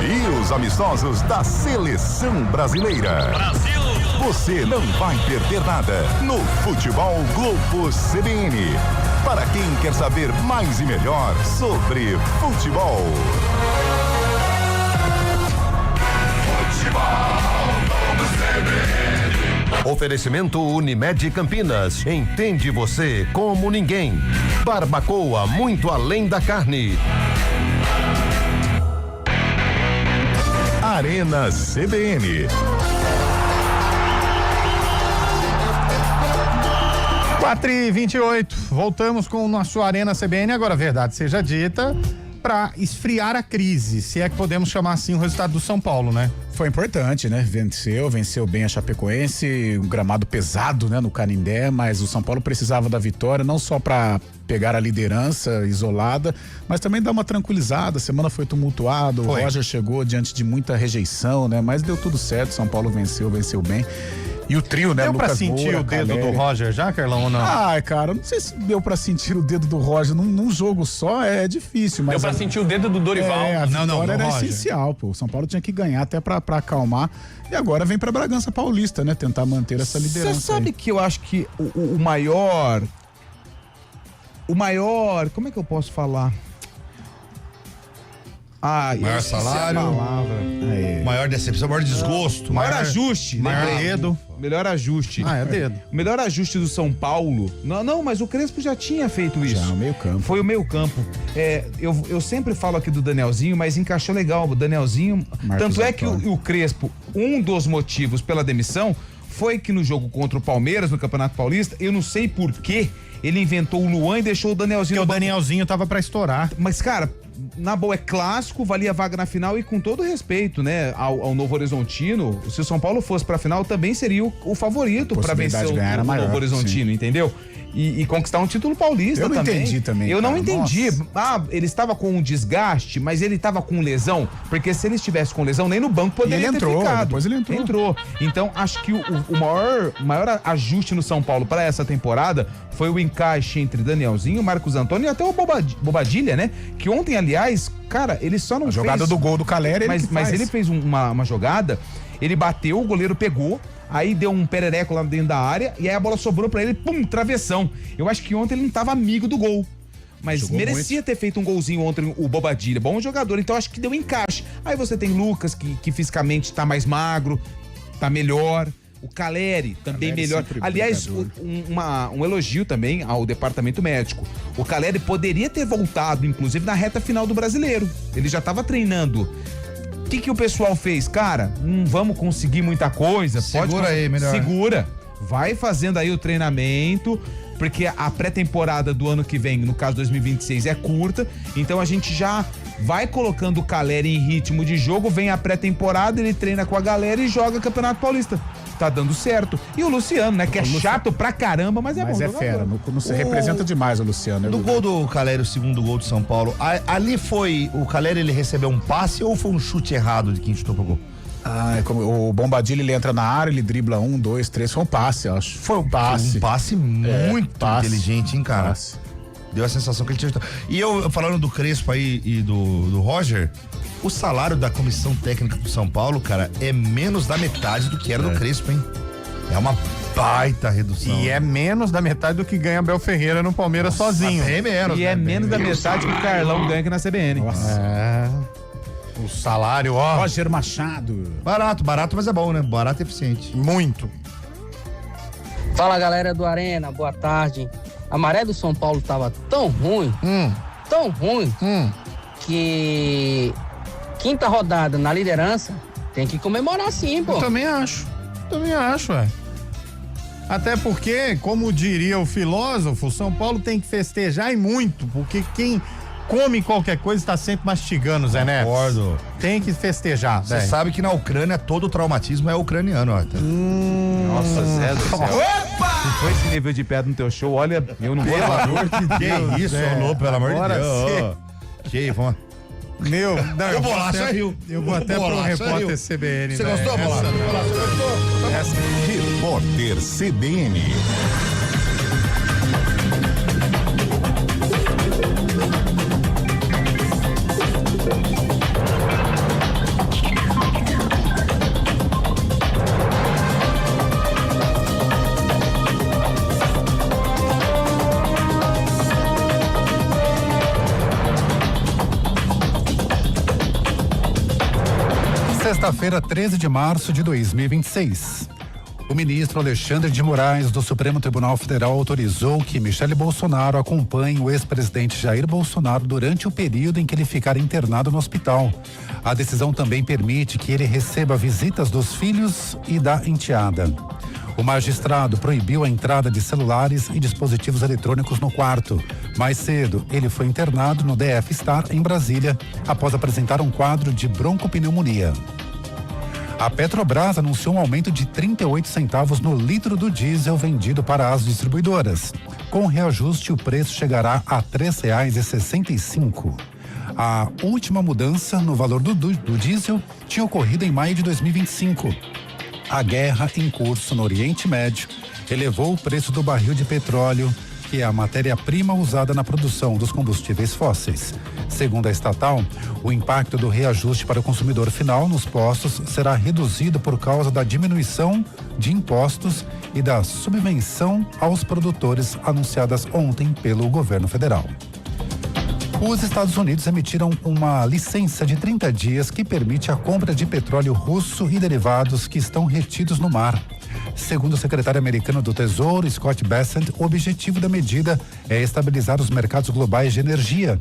E os amistosos da Seleção Brasileira. Brasil! Você não vai perder nada no Futebol Globo CBN. Para quem quer saber mais e melhor sobre futebol. Oferecimento Unimed Campinas. Entende você como ninguém. Barbacoa, muito além da carne. Arena CBN. 4h28, voltamos com o nosso Arena CBN. Agora, verdade seja dita, para esfriar a crise, se é que podemos chamar assim o resultado do São Paulo, né? Foi importante, né? Venceu bem a Chapecoense, um gramado pesado, né? No Canindé, mas o São Paulo precisava da vitória, não só para pegar a liderança isolada, mas também dar uma tranquilizada. A semana foi tumultuada, o Roger chegou diante de muita rejeição, né? Mas deu tudo certo, São Paulo venceu bem. E o trio, né? Deu Lucas pra sentir Moura, o dedo Caleri. do Roger já, Carlão, ou não? Ah, cara, não sei se deu pra sentir o dedo do Roger num jogo só, é difícil. Mas deu pra sentir o dedo do Dorival. A vitória era Roger. essencial, pô. O São Paulo tinha que ganhar até pra acalmar. E agora vem pra Bragança Paulista, né? Tentar manter essa liderança. Você sabe que eu acho que o maior, como é que eu posso falar? Maior salário, maior decepção, maior desgosto. Maior ajuste. Maior dedo. Melhor ajuste. É dedo. O melhor ajuste do São Paulo. Não, mas o Crespo já tinha feito isso. Já, o meio campo. Foi o meio campo. Eu sempre falo aqui do Danielzinho, mas encaixou legal. O Danielzinho. Marcos tanto é Antônio. que o Crespo, um dos motivos pela demissão foi que no jogo contra o Palmeiras, no Campeonato Paulista, eu não sei por quê, ele inventou o Luan e deixou o Danielzinho. Porque o Danielzinho tava pra estourar. Mas, cara, na boa, é clássico, valia vaga na final e com todo respeito, né, ao Novo Horizontino, se o São Paulo fosse pra final, também seria o favorito pra vencer o Novo Horizontino, entendeu? E conquistar um título paulista também. Eu não entendi também. Eu não entendi. Nossa. Ele estava com um desgaste, mas ele estava com lesão, porque se ele estivesse com lesão, nem no banco poderia ter ficado. Depois ele entrou. Então, acho que o maior ajuste no São Paulo para essa temporada foi o encaixe entre Danielzinho, Marcos Antônio e até o Bobadilha, né? Que ontem, aliás, cara, ele só não fez... A jogada do gol do Caleri, mas ele fez uma jogada, ele bateu, o goleiro pegou, aí deu um perereco lá dentro da área e aí a bola sobrou pra ele, pum, travessão. Eu acho que ontem ele não tava amigo do gol. Mas jogou merecia ter feito um golzinho ontem o Bobadilha. Bom jogador, então acho que deu encaixe. Aí você tem Lucas, que fisicamente tá mais magro, tá melhor. O Caleri também melhor. Aliás, um elogio também ao departamento médico. O Caleri poderia ter voltado, inclusive, na reta final do Brasileiro. Ele já tava treinando. O que o pessoal fez? Cara, não vamos conseguir muita coisa. Segura aí, melhor. Segura. Vai fazendo aí o treinamento, porque a pré-temporada do ano que vem, no caso 2026, é curta. Então a gente já vai colocando o Caleri em ritmo de jogo, vem a pré-temporada, ele treina com a galera e joga Campeonato Paulista. Tá dando certo. E o Luciano, né? Que é chato pra caramba, mas é bom. Mas é fera. Você representa demais o Luciano. Do gol do Caleri, o segundo gol do São Paulo, ali foi, o Caleri, ele recebeu um passe ou foi um chute errado de quem chutou pro gol? O Bombadilha, ele entra na área, ele dribla 1, 2, 3, foi um passe, eu acho. Foi um passe muito inteligente, hein, cara? Deu a sensação que ele tinha... E eu, falando do Crespo aí e do Roger, o salário da comissão técnica do São Paulo, cara, é menos da metade do que era do Crespo, hein? É uma baita redução. E é menos da metade do que ganha Abel Ferreira no Palmeiras sozinho. É menos. E é menos da metade que o Carlão ganha aqui na CBN. Nossa. O salário, ó. Roger Machado. Barato, mas é bom, né? Barato e eficiente. Muito. Fala, galera do Arena, boa tarde. A maré do São Paulo tava tão ruim, que quinta rodada na liderança tem que comemorar sim, pô. Eu também acho, ué. Até porque, como diria o filósofo, o São Paulo tem que festejar e muito, porque quem come qualquer coisa está sempre mastigando, Zé Neves. Concordo. Tem que festejar. Você sabe que na Ucrânia todo o traumatismo é ucraniano, ó. Nossa, Zé do céu. Opa! Se foi esse nível de pedra no teu show, olha, eu não vou Pelo falar. amor de Deus. Que isso, Lô, pelo amor de Deus. Que vamos. Meu, não, o Bolacha é Rio. Eu vou até pro repórter CBN. Você gostou, Bolacha? Repórter CBN. Sexta-feira, 13 de março de 2026. O ministro Alexandre de Moraes, do Supremo Tribunal Federal, autorizou que Michele Bolsonaro acompanhe o ex-presidente Jair Bolsonaro durante o período em que ele ficar internado no hospital. A decisão também permite que ele receba visitas dos filhos e da enteada. O magistrado proibiu a entrada de celulares e dispositivos eletrônicos no quarto. Mais cedo, ele foi internado no DF Star, em Brasília, após apresentar um quadro de broncopneumonia. A Petrobras anunciou um aumento de 38 centavos no litro do diesel vendido para as distribuidoras. Com o reajuste, o preço chegará a R$ 3,65. A última mudança no valor do diesel tinha ocorrido em maio de 2025. A guerra em curso no Oriente Médio elevou o preço do barril de petróleo, que é a matéria-prima usada na produção dos combustíveis fósseis. Segundo a estatal, o impacto do reajuste para o consumidor final nos postos será reduzido por causa da diminuição de impostos e da subvenção aos produtores anunciadas ontem pelo governo federal. Os Estados Unidos emitiram uma licença de 30 dias que permite a compra de petróleo russo e derivados que estão retidos no mar. Segundo o secretário americano do Tesouro, Scott Bessent, o objetivo da medida é estabilizar os mercados globais de energia.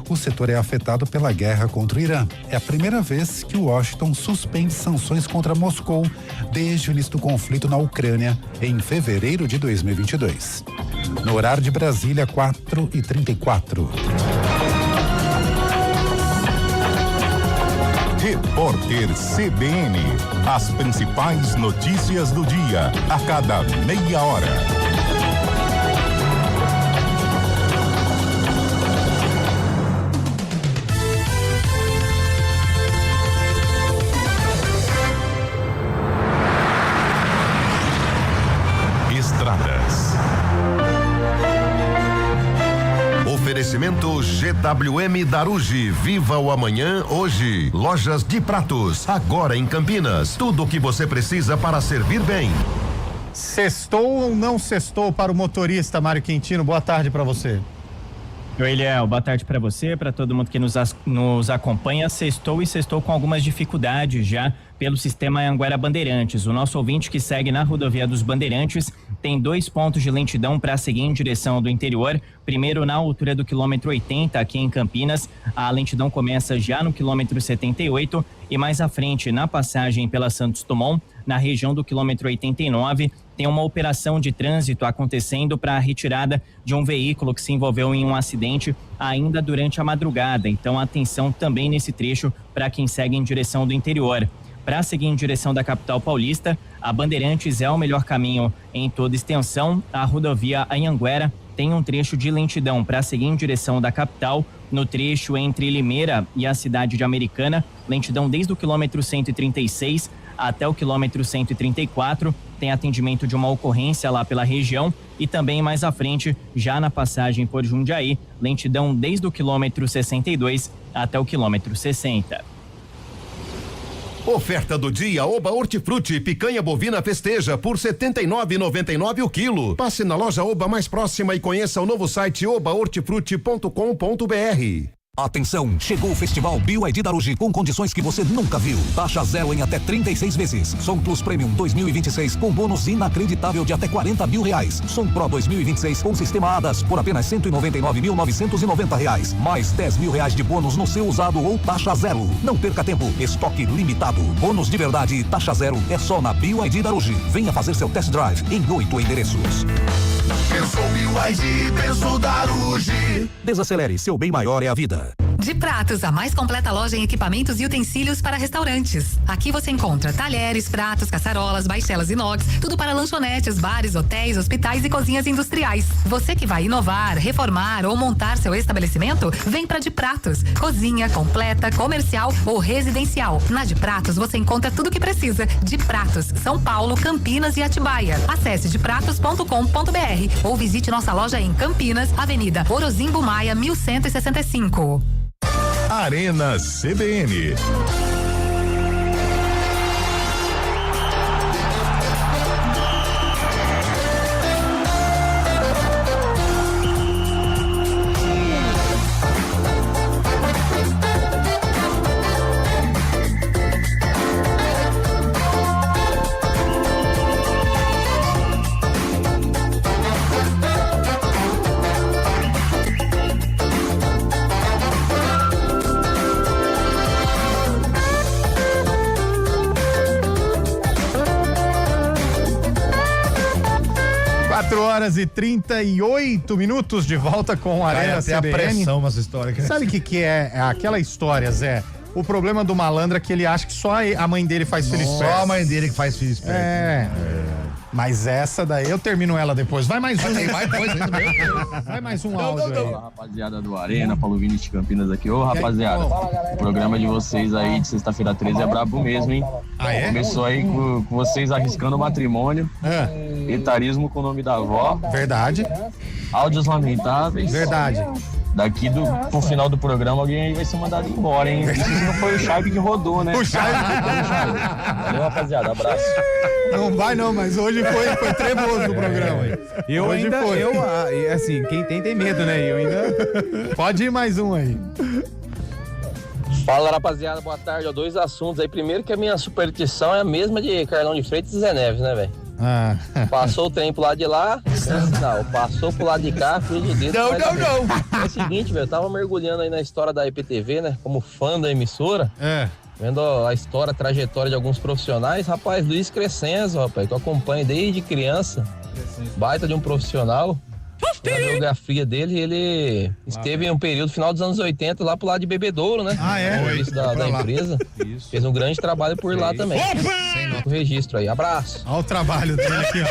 O setor é afetado pela guerra contra o Irã. É a primeira vez que Washington suspende sanções contra Moscou desde o início do conflito na Ucrânia, em fevereiro de 2022. No horário de Brasília, 4h34. Repórter CBN. As principais notícias do dia, a cada meia hora. Estradas. Oferecimento GWM Darugi. Viva o amanhã hoje. Lojas de pratos, agora em Campinas. Tudo o que você precisa para servir bem. Sextou ou não sextou para o motorista, Mário Quintino? Boa tarde para você. Oi, Léo, boa tarde para você, para todo mundo que nos acompanha. Sextou e sextou com algumas dificuldades já pelo sistema Anhanguera Bandeirantes. O nosso ouvinte que segue na rodovia dos Bandeirantes tem 2 pontos de lentidão para seguir em direção do interior. Primeiro, na altura do quilômetro 80, aqui em Campinas, a lentidão começa já no quilômetro 78 e mais à frente, na passagem pela Santos Dumont, na região do quilômetro 89, tem uma operação de trânsito acontecendo para a retirada de um veículo que se envolveu em um acidente ainda durante a madrugada. Então, atenção também nesse trecho para quem segue em direção do interior. Para seguir em direção da capital paulista, a Bandeirantes é o melhor caminho em toda extensão. A rodovia Anhanguera tem um trecho de lentidão para seguir em direção da capital, no trecho entre Limeira e a cidade de Americana, lentidão desde o quilômetro 136 até o quilômetro 134, tem atendimento de uma ocorrência lá pela região e também mais à frente, já na passagem por Jundiaí, lentidão desde o quilômetro 62 até o quilômetro 60. Oferta do dia Oba Hortifruti, picanha bovina festeja por R$ 79,99 o quilo. Passe na loja Oba mais próxima e conheça o novo site obahortifruti.com.br. Atenção, chegou o Festival BYD da Aruji com condições que você nunca viu. Taxa zero em até 36 vezes. Som Plus Premium 2026 com bônus inacreditável de até R$40 mil. Som Pro 2026 com sistema ADAS por apenas R$199.990. Mais R$10 mil de bônus no seu usado ou taxa zero. Não perca tempo, estoque limitado. Bônus de verdade e taxa zero é só na BYD da Aruji. Venha fazer seu test drive em 8 endereços. Pensou BYD, pensou Daruji. Desacelere, seu bem maior é a vida. De Pratos, a mais completa loja em equipamentos e utensílios para restaurantes. Aqui você encontra talheres, pratos, caçarolas, baixelas inox, tudo para lanchonetes, bares, hotéis, hospitais e cozinhas industriais. Você que vai inovar, reformar ou montar seu estabelecimento, vem para De Pratos. Cozinha completa, comercial ou residencial. Na De Pratos você encontra tudo o que precisa. De Pratos, São Paulo, Campinas e Atibaia. Acesse depratos.com.br ou visite nossa loja em Campinas, Avenida Orozimbo Maia, 1165. Arena CBN. Horas e 38 minutos de volta com a Arena CBN. A pressão nessa história. Sabe o que é aquela história, Zé? O problema do malandro é que ele acha que só a mãe dele faz filho esperto. Só a mãe dele que faz filho esperto. Mas essa daí eu termino ela depois. Vai mais um. Vai mais um áudio aí. Fala, rapaziada do Arena, Paulo Vinícius de Campinas aqui. Ô, rapaziada, o programa de vocês aí de sexta-feira 13 é brabo mesmo, hein? Ah, é? Começou aí com vocês arriscando o matrimônio. Etarismo com o nome da avó. Verdade. Áudios lamentáveis. Verdade. Daqui pro final do programa alguém aí vai ser mandado embora, hein? Isso não foi o Charpe que rodou, né? O Charpe. Valeu, rapaziada. Abraço. Não vai não, mas hoje foi trevoso o programa. Assim, quem tem medo, né? Eu ainda... Pode ir mais um aí. Fala, rapaziada, boa tarde. Ó, 2 assuntos aí. Primeiro que a minha superstição é a mesma de Carlão de Freitas e Zé Neves, né, velho? Passou o trem pro lado de lá, não, passou pro lado de cá, filho de Deus. Não. É o seguinte, velho, eu tava mergulhando aí na história da IPTV, né, como fã da emissora, vendo a história, a trajetória de alguns profissionais. Rapaz, Luiz Crescenzo, rapaz, que eu acompanho desde criança, baita de um profissional. Na biografia dele, ele esteve em um período, final dos anos 80, lá pro lado de Bebedouro, né? Serviço da empresa. Isso. Fez um grande trabalho por lá também. O registro aí. Abraço. Olha o trabalho dele aqui, ó.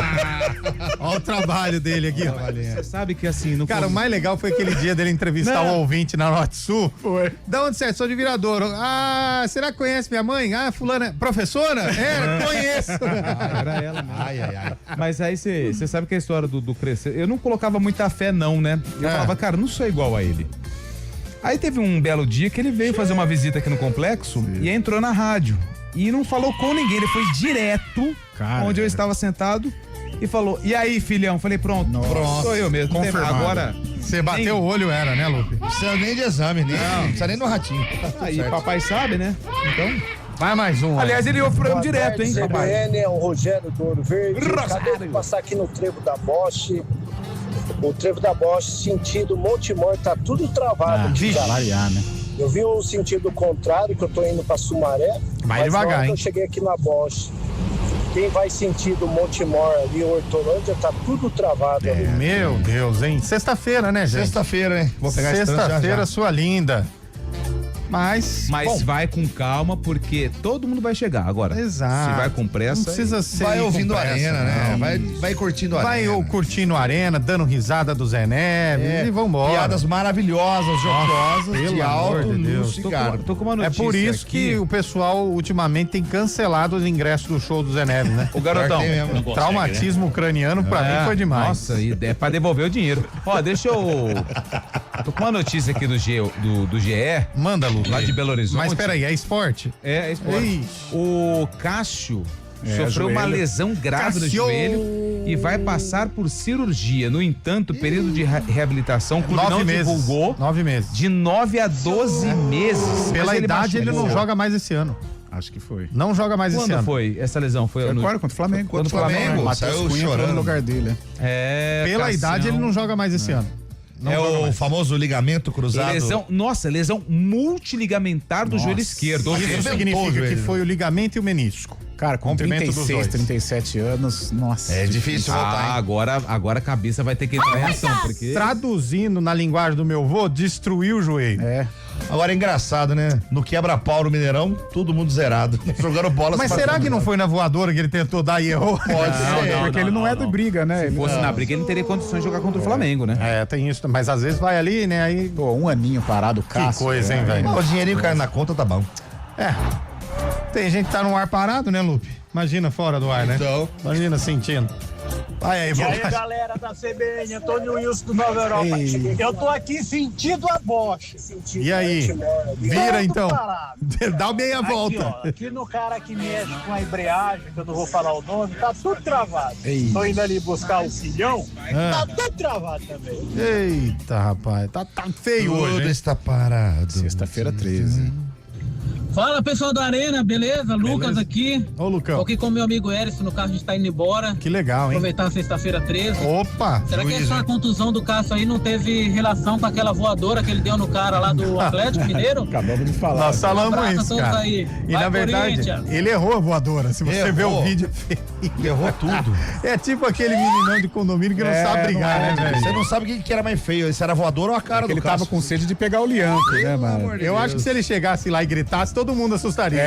Olha o trabalho dele aqui, ó. Você sabe que assim... No Cara, o mais legal foi aquele dia dele entrevistar o ouvinte na Norte Sul. Foi. Da onde você é? Sou de Viradouro. Ah, será que conhece minha mãe? Ah, fulana. Professora? Conheço. Era ela mesmo. Mas aí você sabe que a história do Crescer... Eu não colocava muita fé não, né? Eu falava, cara, não sou igual a ele. Aí teve um belo dia que ele veio fazer uma visita aqui no complexo e entrou na rádio. E não falou com ninguém, ele foi direto onde eu estava sentado e falou, e aí, filhão? Falei, pronto, sou eu mesmo. Confirmado. Agora... Você bateu o olho, era, né, Lupe? Não precisa nem de exame, não precisa nem no ratinho. Aí, certo. Papai sabe, né? Então... Vai mais um. Aliás, ele ouve o programa direto, hein, papai? CBN é o Rogério do Ouro Verde. Acabei de passar aqui no Trevo da Bosch. O Trevo da Bosch, sentido Montemor, tá tudo travado. Variar, né? Eu vi um sentido contrário, que eu tô indo pra Sumaré. Vai devagar, hein? Eu cheguei aqui na Bosch. Quem vai sentido Montemor ali, Hortolândia, tá tudo travado. Meu Deus, hein? Sexta-feira, né, gente? Sexta-feira, hein? Vou pegar sexta-feira, sua linda. Mas bom, vai com calma, porque todo mundo vai chegar agora. Exato. Se vai com pressa, não precisa ser. Vai ouvindo a Arena, né? Vai curtindo a Arena. Vai curtindo a Arena, dando risada do Zé Neves e vambora. Piadas maravilhosas, jocosas, pelo de alto de Deus. Tô com uma notícia. É por isso que o pessoal ultimamente tem cancelado os ingressos do show do Zé Neves, né? O garotão. Traumatismo ucraniano pra mim foi demais. Nossa, e é pra devolver o dinheiro. Ó, deixa eu... Tô com uma notícia aqui do GE. Manda, Lu. Lá de Belo Horizonte. Mas peraí, é esporte? É esporte. O Cássio Sofreu uma lesão grave no joelho e vai passar por cirurgia. No entanto, o período de reabilitação, o clube não divulgou. 9 meses. De 9 a 12 meses. Pela idade, ele não joga mais esse ano. Acho que foi. Não joga mais esse ano. Quando foi essa lesão? Foi agora contra o Flamengo. Contra o Flamengo. Matheus Cunha entrou no lugar dele. Pela idade, ele não joga mais esse ano. Não o famoso ligamento cruzado. Lesão multiligamentar do joelho esquerdo. Isso significa que foi o ligamento e o menisco. Cara, com 36, 37 anos, nossa. É difícil voltar, hein? Agora a cabeça vai ter que entrar em ação, porque... Traduzindo na linguagem do meu avô, destruiu o joelho. Agora é engraçado, né? No quebra-pau no Mineirão, todo mundo zerado. Jogando bola. Mas será que não foi na voadora que ele tentou dar e errou? Pode ser. Porque ele não é de briga, né? Se fosse na briga, ele não teria condições de jogar contra o Flamengo, né? Tem isso. Mas às vezes vai ali, né? Aí, pô, um aninho parado, Cássio. Que coisa, hein, velho? O dinheirinho caindo na conta, tá bom. Tem gente que tá no ar parado, né, Lupe? Imagina fora do ar, né? Então. Imagina sentindo. Vai aí, E aí, galera da CBN, Antônio Wilson do Nova Europa. Eu tô aqui sentindo a Bosch. E aí? Vira então. Dá meia volta. Ó, aqui no cara que mexe com a embreagem, que eu não vou falar o nome, tá tudo travado. Tô indo ali buscar o filhão, tá tudo travado também. Eita, rapaz, tá feio hoje. Tudo está parado. Sexta-feira 13. Fala, pessoal da Arena, beleza? Lucas aqui. Ô, Lucão. Tô aqui com meu amigo Erisson no carro, a gente tá indo embora. Que legal, hein? Aproveitar a sexta-feira 13. Opa! Será que essa contusão do Cássio aí não teve relação com aquela voadora que ele deu no cara lá do Atlético Mineiro? Acabamos de falar. Nós falamos isso, cara. Aí. E na verdade, ele errou a voadora. Se você ver o vídeo, ele errou tudo. É tipo aquele meninão de condomínio que não sabe brigar, né, velho? Você não sabe o que era mais feio, se era voadora ou a cara do ele Cássio. tava com sede de pegar o lianco, né, mano? Eu acho que se ele chegasse lá e gritasse, todo mundo assustaria.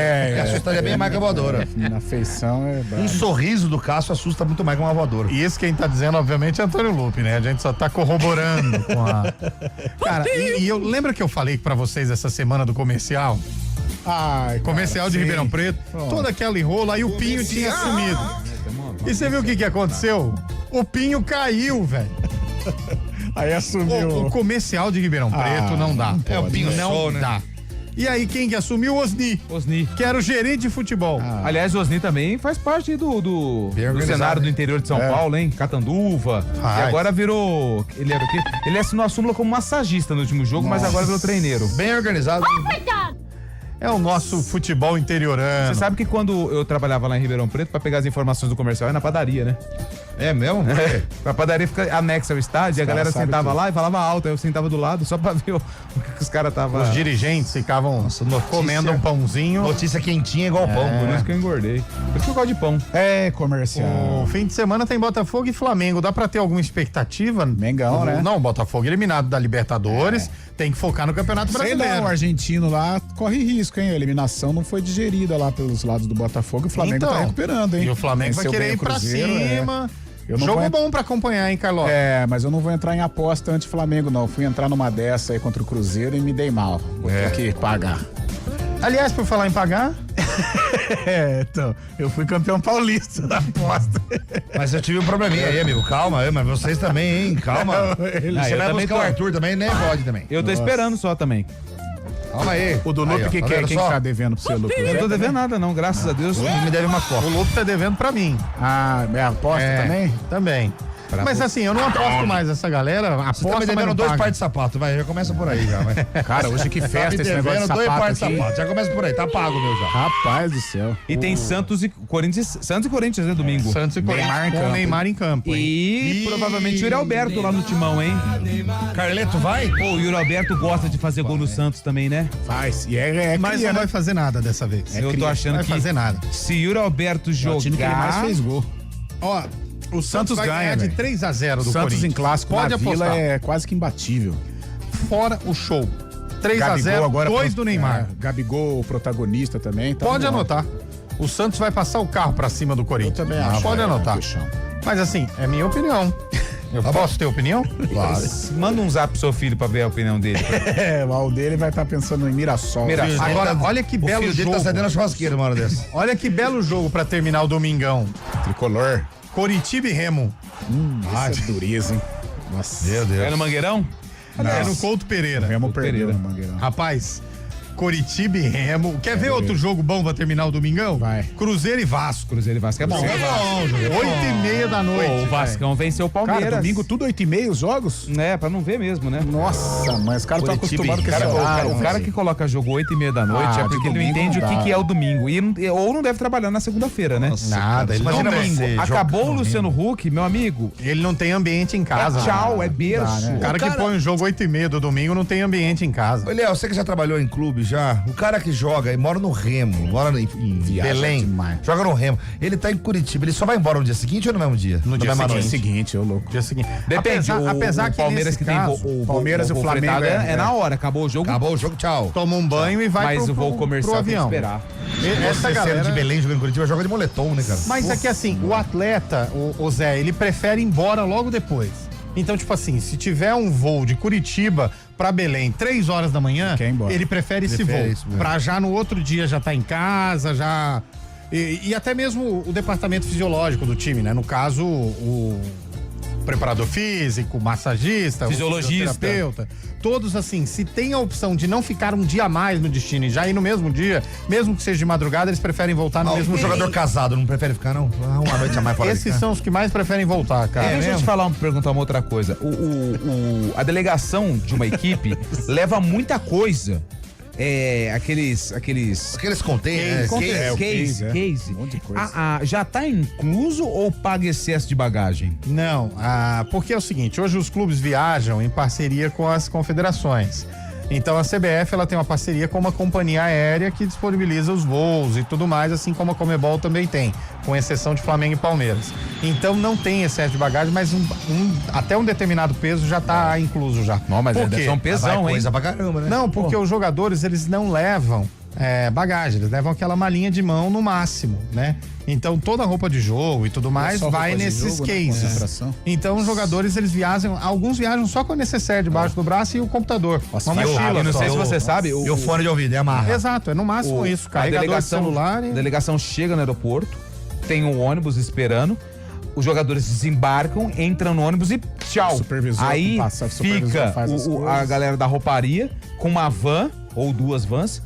Assustaria bem mais que a voadora. Na feição é bravo. Um sorriso do Cássio assusta muito mais que uma voadora. E isso quem tá dizendo, obviamente, é Antônio Lupe, né? A gente só tá corroborando com a... Cara, e eu lembro que eu falei pra vocês essa semana do comercial? Comercial de Ribeirão Preto. Toda aquela enrola, aí o Pinho tinha sumido. E você viu o que aconteceu? O Pinho caiu, velho. Aí assumiu. O comercial de Ribeirão Preto não dá. É o Pinho Sol, né? Dá. E aí, quem que assumiu? Osni, que era o gerente de futebol. Aliás, o Osni também faz parte do cenário do interior de São Paulo, hein? Catanduva. E agora virou... Ele era o quê? Ele assinou a súmula como massagista no último jogo, mas agora virou treineiro. Bem organizado. É o nosso futebol interiorano. Você sabe que quando eu trabalhava lá em Ribeirão Preto, pra pegar as informações do comercial, é na padaria, né? É mesmo? A padaria fica anexa ao estádio, a galera sentava lá e falava alto, aí eu sentava do lado só pra ver o que os caras estavam... Os dirigentes ficavam comendo um pãozinho. Notícia quentinha igual pão, por isso que eu engordei. Por isso que eu gosto de pão. Comercial. O fim de semana tem Botafogo e Flamengo. Dá pra ter alguma expectativa? Mengão, né? Não, Botafogo eliminado da Libertadores. Tem que focar no Campeonato Brasileiro. Sei não, o argentino lá corre risco, hein? A eliminação não foi digerida lá pelos lados do Botafogo. O Flamengo tá recuperando, hein? E o Flamengo vai querer ir pra cima. Jogo bom pra acompanhar, hein, Carlota? Mas eu não vou entrar em aposta anti-Flamengo, não. Fui entrar numa dessa aí contra o Cruzeiro e me dei mal. Vou ter que pagar. Aliás, por falar em pagar... então, eu fui campeão paulista da aposta. Mas eu tive um probleminha aí, amigo. Calma, mas vocês também, hein? Calma. Você vai buscar o Arthur também, nem pode também. Eu tô esperando só também. Calma aí. O do Lupe, quem que tá devendo pro seu Lupe? Eu não tô devendo nada, não. Graças a Deus, me deve uma copa. O Lupe tá devendo pra mim. É aposta também? Também. Mas assim, eu não aposto mais essa galera. Você tá me devendo 2 pares de sapato, vai, já começa por aí já, vai. Cara, hoje que festa esse negócio de sapato 2 pares de aqui. sapato, já começa por aí, tá pago meu já. Rapaz do céu. E tem Santos e Corinthians, né, domingo? Santos e Corinthians com Neymar em campo. E provavelmente o Yuri Alberto lá no timão, hein? Carleto vai? Pô, o Yuri Alberto gosta de fazer gol no Santos também, né? Faz. E mas não vai fazer nada dessa vez. Eu tô achando que... Não vai fazer nada. Se Yuri Alberto jogar... O time que ele mais fez gol. Ó... O Santos vai ganha de 3-0 do Santos Corinthians. Em clássico Pode na apostar. Vila é quase que imbatível. Fora o show. 3-0, 2 do Neymar. Gabigol, o protagonista também. Tá Pode anotar. O Santos vai passar o carro pra cima do Corinthians. Eu também acho. Pode anotar. Mas assim, é minha opinião. Eu posso ter opinião? Claro. Manda um zap pro seu filho pra ver a opinião dele. O dele vai estar pensando em Mirassol. Agora, olha que belo jogo. O filho dele tá saindo na churrasqueira uma hora dessa. Olha que belo jogo pra terminar o domingão. Tricolor. Coritiba e Remo. Isso é dureza, hein? Nossa. Meu Deus. É no Mangueirão? É no Couto Pereira. Remo perdeu no Mangueirão. Rapaz, Coritiba e Remo. Quer ver outro jogo bom pra terminar o domingão? Vai. Cruzeiro e Vasco. Cruzeiro e Vasco é bom. 8h30 da noite. O Vascão venceu o Palmeiras. Cara, domingo tudo 8h30 os jogos? É, pra não ver mesmo, né? Nossa, mas os caras estão acostumados com esse horário. O cara que coloca jogo 8h30 da noite é porque ele não entende o que é o domingo. Ou não deve trabalhar na segunda-feira, né? Nada, ele não tem. Acabou o Luciano Huck, meu amigo. Ele não tem ambiente em casa. Tchau, é berço. O cara que põe um jogo 8h30 do domingo não tem ambiente em casa. Ô, Léo, você que já trabalhou em clube já, o cara que joga e mora no Remo, mora em Belém, joga no Remo, ele tá em Curitiba, ele só vai embora no dia seguinte ou no mesmo dia? No dia seguinte, ô louco. Dia seguinte. Depende, apesar que Palmeiras que caso, tem o Palmeiras e o Flamengo é na hora, acabou o jogo, tchau. Toma um banho e vai mas o voo comercial pro avião. tem que esperar. Essa galera de Belém jogando em Curitiba joga de moletom, né, cara? Mas é que assim, o atleta, o Zé, ele prefere ir embora logo depois. Então, tipo assim, se tiver um voo de Curitiba pra Belém 3 horas da manhã, ele prefere esse voo. Pra já no outro dia já tá em casa, já... E até mesmo o departamento fisiológico do time, né? No caso, o preparador físico, massagista, fisiologista, terapeuta, todos assim, se tem a opção de não ficar um dia a mais no destino e já ir no mesmo dia, mesmo que seja de madrugada, eles preferem voltar no mesmo dia. Jogador casado não prefere ficar, não? Uma noite a mais fora. Esses são os que mais preferem voltar, cara. Deixa eu te perguntar uma outra coisa. A delegação de uma equipe leva muita coisa. Aqueles containers, case. Um monte de coisa. Já tá incluso ou paga excesso de bagagem? Não, porque é o seguinte, hoje os clubes viajam em parceria com as confederações. Então a CBF ela tem uma parceria com uma companhia aérea que disponibiliza os voos e tudo mais, assim como a Conmebol também tem, com exceção de Flamengo e Palmeiras. Então não tem excesso de bagagem, mas até um determinado peso já tá incluso já. Não, mas deve ser um pesão, hein? Coisa pra caramba, né? Não, porque os jogadores eles não levam bagagem, eles levam aquela malinha de mão no máximo, né? Então toda a roupa de jogo e tudo mais vai nesses cases. Então os jogadores eles viajam, alguns viajam só com a necessaire debaixo do braço e o computador. Uma mochila. Eu não sei se você sabe. E o fone de ouvido, amarra. Exato, é no máximo isso. Carregador de celular. A delegação chega no aeroporto, tem um ônibus esperando. Os jogadores desembarcam, entram no ônibus e tchau. Aí fica a galera da rouparia com uma van ou 2 vans.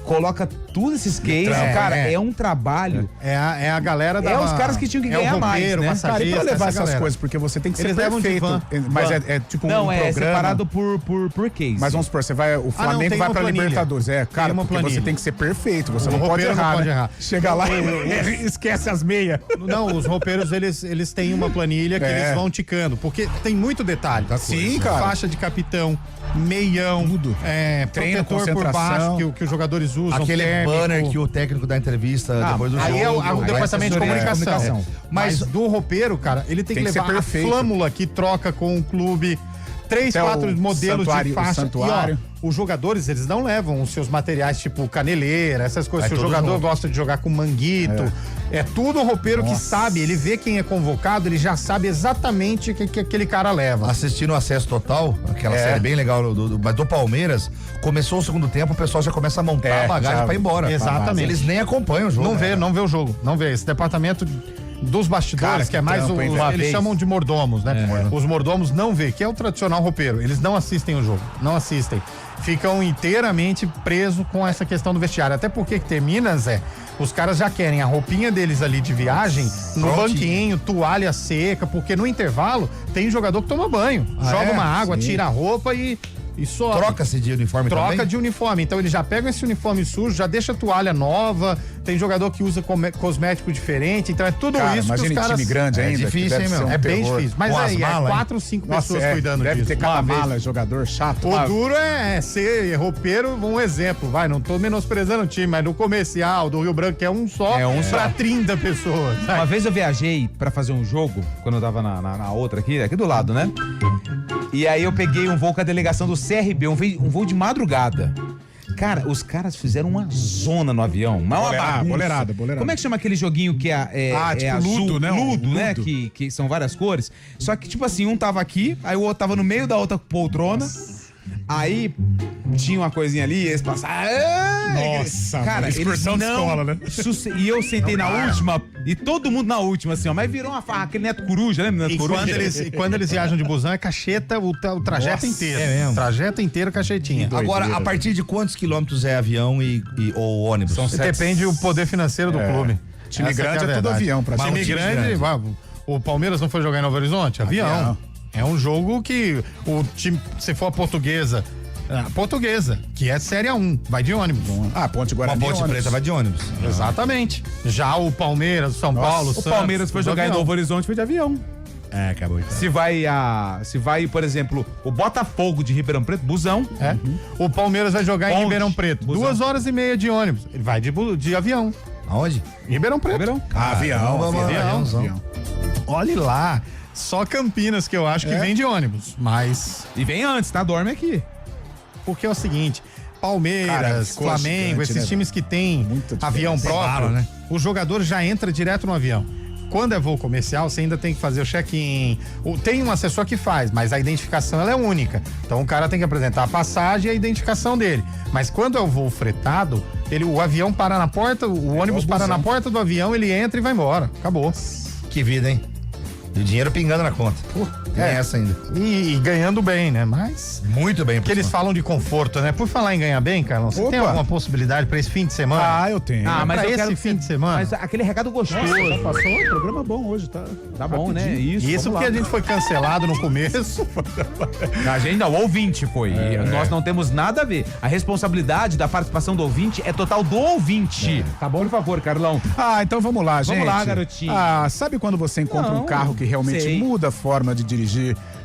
Coloca tudo esses cases, cara, é um trabalho. É a galera da... os caras que tinham que ganhar mais, né? Cara, e pra levar essas coisas, porque você tem que ser perfeito. Mas é tipo um programa. Não, é separado por case. Mas vamos supor, o Flamengo vai pra Libertadores. Cara, porque você tem que ser perfeito, você não pode errar. Chega lá e esquece as meias. Não, os roupeiros, eles têm uma planilha que eles vão ticando, porque tem muito detalhe. Sim, cara. Faixa de capitão, meião, tudo. Treino, protetor por baixo que os jogadores usam. Aquele banner que o técnico dá entrevista depois do jogo. Aí é o departamento de comunicação. Mas do roupeiro, cara, ele tem que levar a flâmula que troca com o clube, 3, 4 modelos de faixa. E os jogadores, eles não levam os seus materiais, tipo caneleira, essas coisas. Se o jogador gosta de jogar com manguito, é tudo o roupeiro que sabe, ele vê quem é convocado, ele já sabe exatamente o que aquele cara leva. Assistindo o Acesso Total, aquela série bem legal do Palmeiras, começou o segundo tempo, o pessoal já começa a montar a bagagem pra ir embora. Exatamente. Eles nem acompanham o jogo. Não vê o jogo, não vê. Esse departamento dos bastidores, que é mais eles chamam de mordomos, né? Os mordomos não vê, que é o tradicional roupeiro. Eles não assistem o jogo, não assistem. Ficam inteiramente presos com essa questão do vestiário. Até porque termina, Zé, os caras já querem a roupinha deles ali de viagem no banquinho, toalha seca, porque no intervalo tem jogador que toma banho, joga uma água, tira a roupa e sobe. Troca-se de uniforme também? Troca de uniforme. Então eles já pegam esse uniforme sujo, já deixa a toalha nova, tem jogador que usa cosmético diferente, então é tudo isso que os caras... time grande ainda. É difícil, hein, meu? É bem difícil. Mas aí, 4 ou 5 pessoas cuidando disso. Deve ter cada mala, jogador chato. O duro é ser roupeiro, um exemplo, não tô menosprezando o time, mas no comercial do Rio Branco, que é um só pra 30 pessoas. Uma vez eu viajei pra fazer um jogo, quando eu tava na outra aqui do lado, né? E aí eu peguei um voo com a delegação do CRB, um voo de madrugada. Cara, os caras fizeram uma zona no avião, uma bagunça. Boleirada. Como é que chama aquele joguinho que tipo azul? Ludo, né? Ludo, né? Que são várias cores. Só que, tipo assim, um tava aqui, aí o outro tava no meio da outra poltrona. Aí tinha uma coisinha ali, eles passavam. Nossa, cara, excursão de escola, né? E eu sentei na última, e todo mundo na última, assim, ó. Mas virou uma farra, aquele Neto Coruja, lembra? Neto Coruja? Quando eles viajam de busão, é cacheta o trajeto inteiro. É mesmo. Trajeto inteiro, cachetinha. Agora, a partir de quantos quilômetros é avião ou ônibus? Depende do poder financeiro do clube. Time grande é tudo avião. Time grande, o Palmeiras não foi jogar em Novo Horizonte? Avião. É um jogo que o time, se for a Portuguesa, que é Série A1, vai de ônibus. Ponte Guarani. A Ponte Preta vai de ônibus. Exatamente. Já o Palmeiras, o São Paulo, o Palmeiras foi jogar em Novo Horizonte, foi de avião. Acabou então. Se vai, por exemplo, o Botafogo de Ribeirão Preto, busão. O Palmeiras vai jogar em Ribeirão Preto, busão. 2h30 de ônibus. Ele vai de avião. Aonde? Ribeirão Preto. Avião. Olhe lá. Só Campinas que eu acho que vem de ônibus, mas... E vem antes, tá? Dorme aqui. Porque é o seguinte, Palmeiras, Flamengo, esses times que tem avião próprio, né? O jogador já entra direto no avião. Quando é voo comercial, você ainda tem que fazer o check-in. Tem um assessor que faz, mas a identificação ela é única. Então o cara tem que apresentar a passagem e a identificação dele. Mas quando é o voo fretado, o avião para na porta, o ônibus para na porta do avião, ele entra e vai embora. Acabou. Que vida, hein? E o dinheiro pingando na conta. Essa ainda. E ganhando bem, né? Mas... Muito bem. Porque eles falam de conforto, né? Por falar em ganhar bem, Carlão, você tem alguma possibilidade pra esse fim de semana? Eu tenho. Mas pra esse fim de semana? Mas aquele recado gostoso. Já passou, programa bom hoje, tá? Tá bom, né? Isso porque a gente foi cancelado no começo. A gente não, o ouvinte foi. Nós não temos nada a ver. A responsabilidade da participação do ouvinte é total do ouvinte. Tá bom? Por favor, Carlão. Então vamos lá, gente. Vamos lá, garotinho. Sabe quando você encontra um carro que realmente muda a forma de dirigir?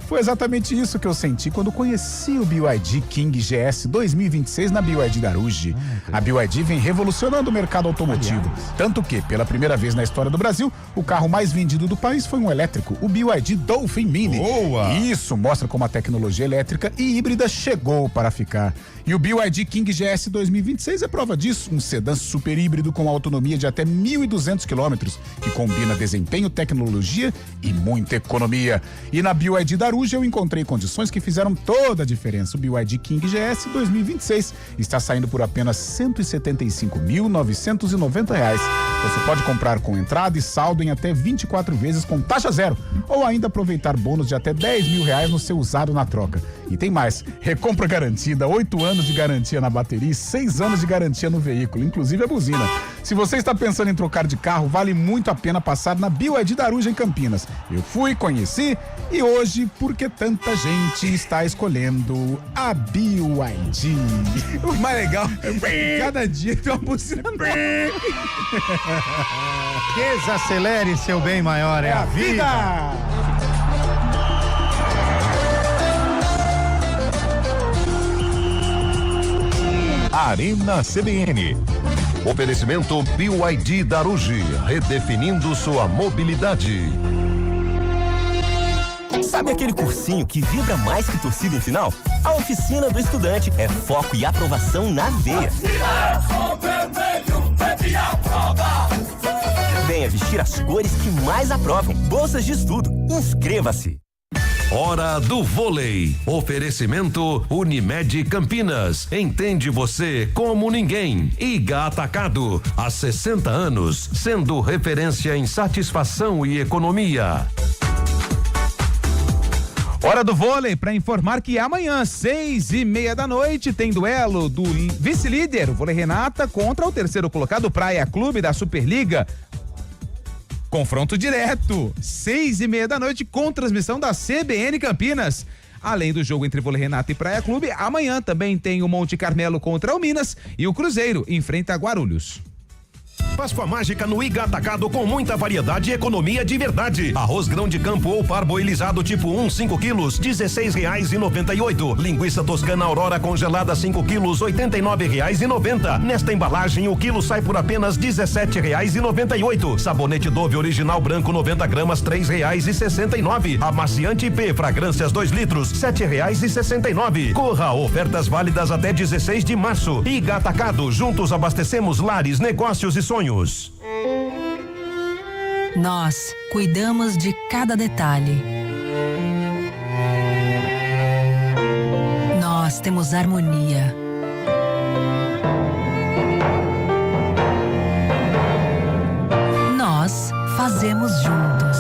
Foi exatamente isso que eu senti quando conheci o BYD King GS 2026 na BYD Daruge. A BYD vem revolucionando o mercado automotivo. Tanto que, pela primeira vez na história do Brasil, o carro mais vendido do país foi um elétrico, o BYD Dolphin Mini. Boa! Isso mostra como a tecnologia elétrica e híbrida chegou para ficar. E o BYD King GS 2026 é prova disso, um sedã super híbrido com autonomia de até 1.200 quilômetros, que combina desempenho, tecnologia e muita economia. E na BYD Daruge eu encontrei condições que fizeram toda a diferença. O BYD King GS 2026 está saindo por apenas R$ 175.990. Você pode comprar com entrada e saldo em até 24 vezes com taxa zero, ou ainda aproveitar bônus de até R$10 mil no seu usado na troca. E tem mais, recompra garantida, 8 anos de garantia na bateria e 6 anos de garantia no veículo, inclusive a buzina. Se você está pensando em trocar de carro, vale muito a pena passar na BYD Daruge em Campinas. Eu fui, conheci e hoje, porque tanta gente está escolhendo a BYD. O mais legal é que cada dia tem uma buzina nova. Desacelere, seu bem maior é a vida. Arena CBN. Oferecimento BYD Daruge, redefinindo sua mobilidade. Sabe aquele cursinho que vibra mais que torcida em final? A Oficina do Estudante é foco e aprovação na veia. Venha vestir as cores que mais aprovam. Bolsas de estudo. Inscreva-se. Hora do vôlei. Oferecimento Unimed Campinas. Entende você como ninguém. Iga Atacado. Há 60 anos, sendo referência em satisfação e economia. Hora do vôlei, para informar que amanhã, 6:30 tem duelo do vice-líder, o Vôlei Renata, contra o terceiro colocado Praia Clube da Superliga. Confronto direto, 6:30 com transmissão da CBN Campinas. Além do jogo entre Vôlei Renata e Praia Clube, amanhã também tem o Monte Carmelo contra o Minas e o Cruzeiro enfrenta Guarulhos. Páscoa mágica no Iga Atacado com muita variedade e economia de verdade. Arroz grão de campo ou parboilizado tipo 1, 5 quilos, R$16,98. Linguiça toscana Aurora congelada 5 quilos, R$89,90. Nesta embalagem o quilo sai por apenas R$17,98. Sabonete Dove original branco 90 gramas, R$3,69. Amaciante IP fragrâncias 2 litros, R$7,69. Corra, ofertas válidas até 16 de março. Iga Atacado, juntos abastecemos lares, negócios e sonhos. Nós cuidamos de cada detalhe. Nós nós temos harmonia. Nós fazemos juntos.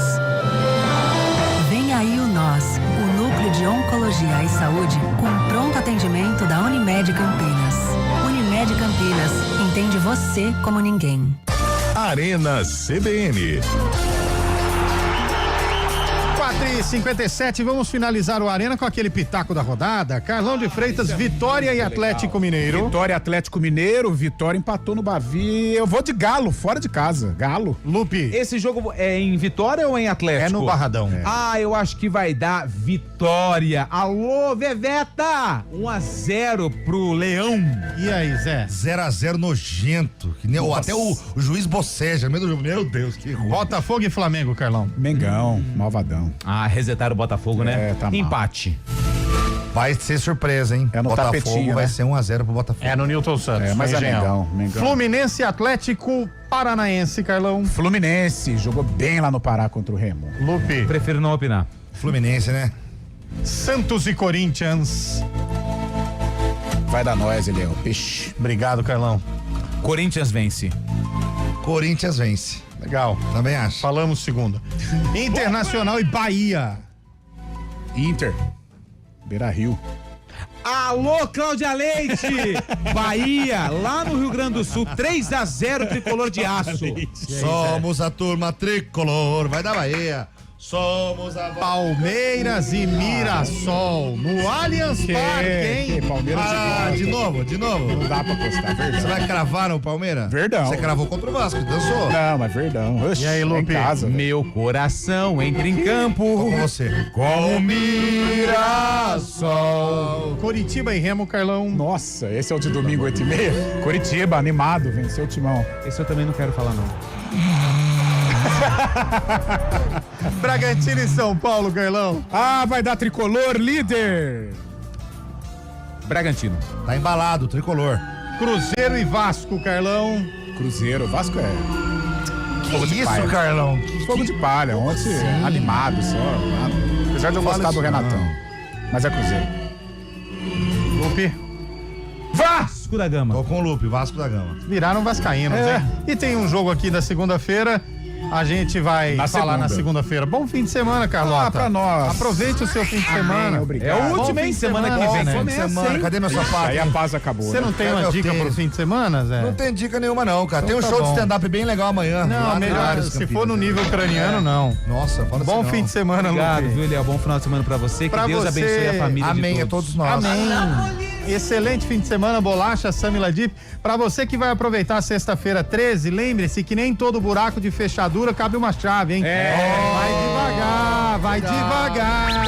Vem aí o Nós, o Núcleo de Oncologia e Saúde com pronto atendimento da Unimed Campinas. Unimed Campinas, entende você como ninguém. Arena CBN. 4h57, vamos finalizar o Arena com aquele pitaco da rodada. Carlão de Freitas, Vitória e Atlético Mineiro. Vitória, Atlético Mineiro, Vitória empatou no Bavi. Eu vou de Galo, fora de casa. Galo. Lupe. Esse jogo é em Vitória ou em Atlético? É no Barradão. Ah, eu acho que vai dar Vitória. Alô, Veveta! 1-0 pro Leão. E aí, Zé? 0-0 nojento. Que nem, até o juiz boceja. Meu Deus, que ruim. Botafogo e Flamengo, Carlão. Mengão, malvadão. Ah, resetaram o Botafogo, né? Tá empate. Vai ser surpresa, hein? É no Botafogo tapetinho, vai né? ser 1-0 pro Botafogo. É no Newton Santos. Mas é Mengão. Fluminense e Atlético Paranaense, Carlão. Fluminense, jogou bem lá no Pará contra o Remo. Lupe. Prefiro não opinar. Fluminense, né? Santos e Corinthians. Vai dar nós, ele é o peixe. Obrigado, Carlão. Corinthians vence. Corinthians vence. Legal. Também acho. Falamos segunda. Internacional e Bahia. Inter. Beira-Rio. Alô, Cláudia Leite! Bahia, lá no Rio Grande do Sul, 3-0 tricolor de aço. Somos a turma tricolor, vai da Bahia. Somos a Palmeiras e Mirassol no Allianz Parque, hein? Palmeiras de novo. Não dá pra apostar, verdão. Você vai cravar no Palmeiras? Verdão. Você cravou contra o Vasco, dançou. Não, mas verdão. Oxi, e aí, Lupe? Em casa, meu coração entra em campo. Com você. Com Mirassol. Curitiba e Remo, Carlão. Nossa, esse é o de domingo, 8h30. Curitiba, animado, venceu o Timão. Esse eu também não quero falar, não. Bragantino e São Paulo, Carlão. Ah, vai dar tricolor, líder. Bragantino. Tá embalado, tricolor. Cruzeiro e Vasco, Carlão. Cruzeiro, Vasco é. Fogo de palha. Carlão? Fogo de palha, ontem animado só. Apesar de eu gostar do Renatão. Mas é Cruzeiro. Lupe. Vasco da Gama. Tô com o Lupe, Vasco da Gama. Viraram vascaínos, hein? E tem um jogo aqui da segunda-feira. A gente vai falar na segunda-feira. Bom fim de semana, Carlota. Pra nós. Aproveite o seu fim de semana. Obrigado. É o último, hein? Semana que vem, Fim de semana. Cadê meu sapato? Aí a paz acabou. Você não tem uma dica pro fim de semana, Zé? Não tem dica nenhuma, não, cara. Então Tem um show de stand-up bem legal amanhã. Não, melhor. Se for no nível ucraniano, não. Nossa, fala assim. Bom fim de semana, Obrigado, Lupe. viu, Léo? Bom final de semana pra você. Pra Que Deus você. abençoe a família Amém de a todos nós. Amém. Excelente fim de semana, Bolacha, Samila Dip. Pra você que vai aproveitar sexta-feira 13, lembre-se que nem todo buraco de fechadura cabe uma chave, hein? Vai devagar, vai devagar.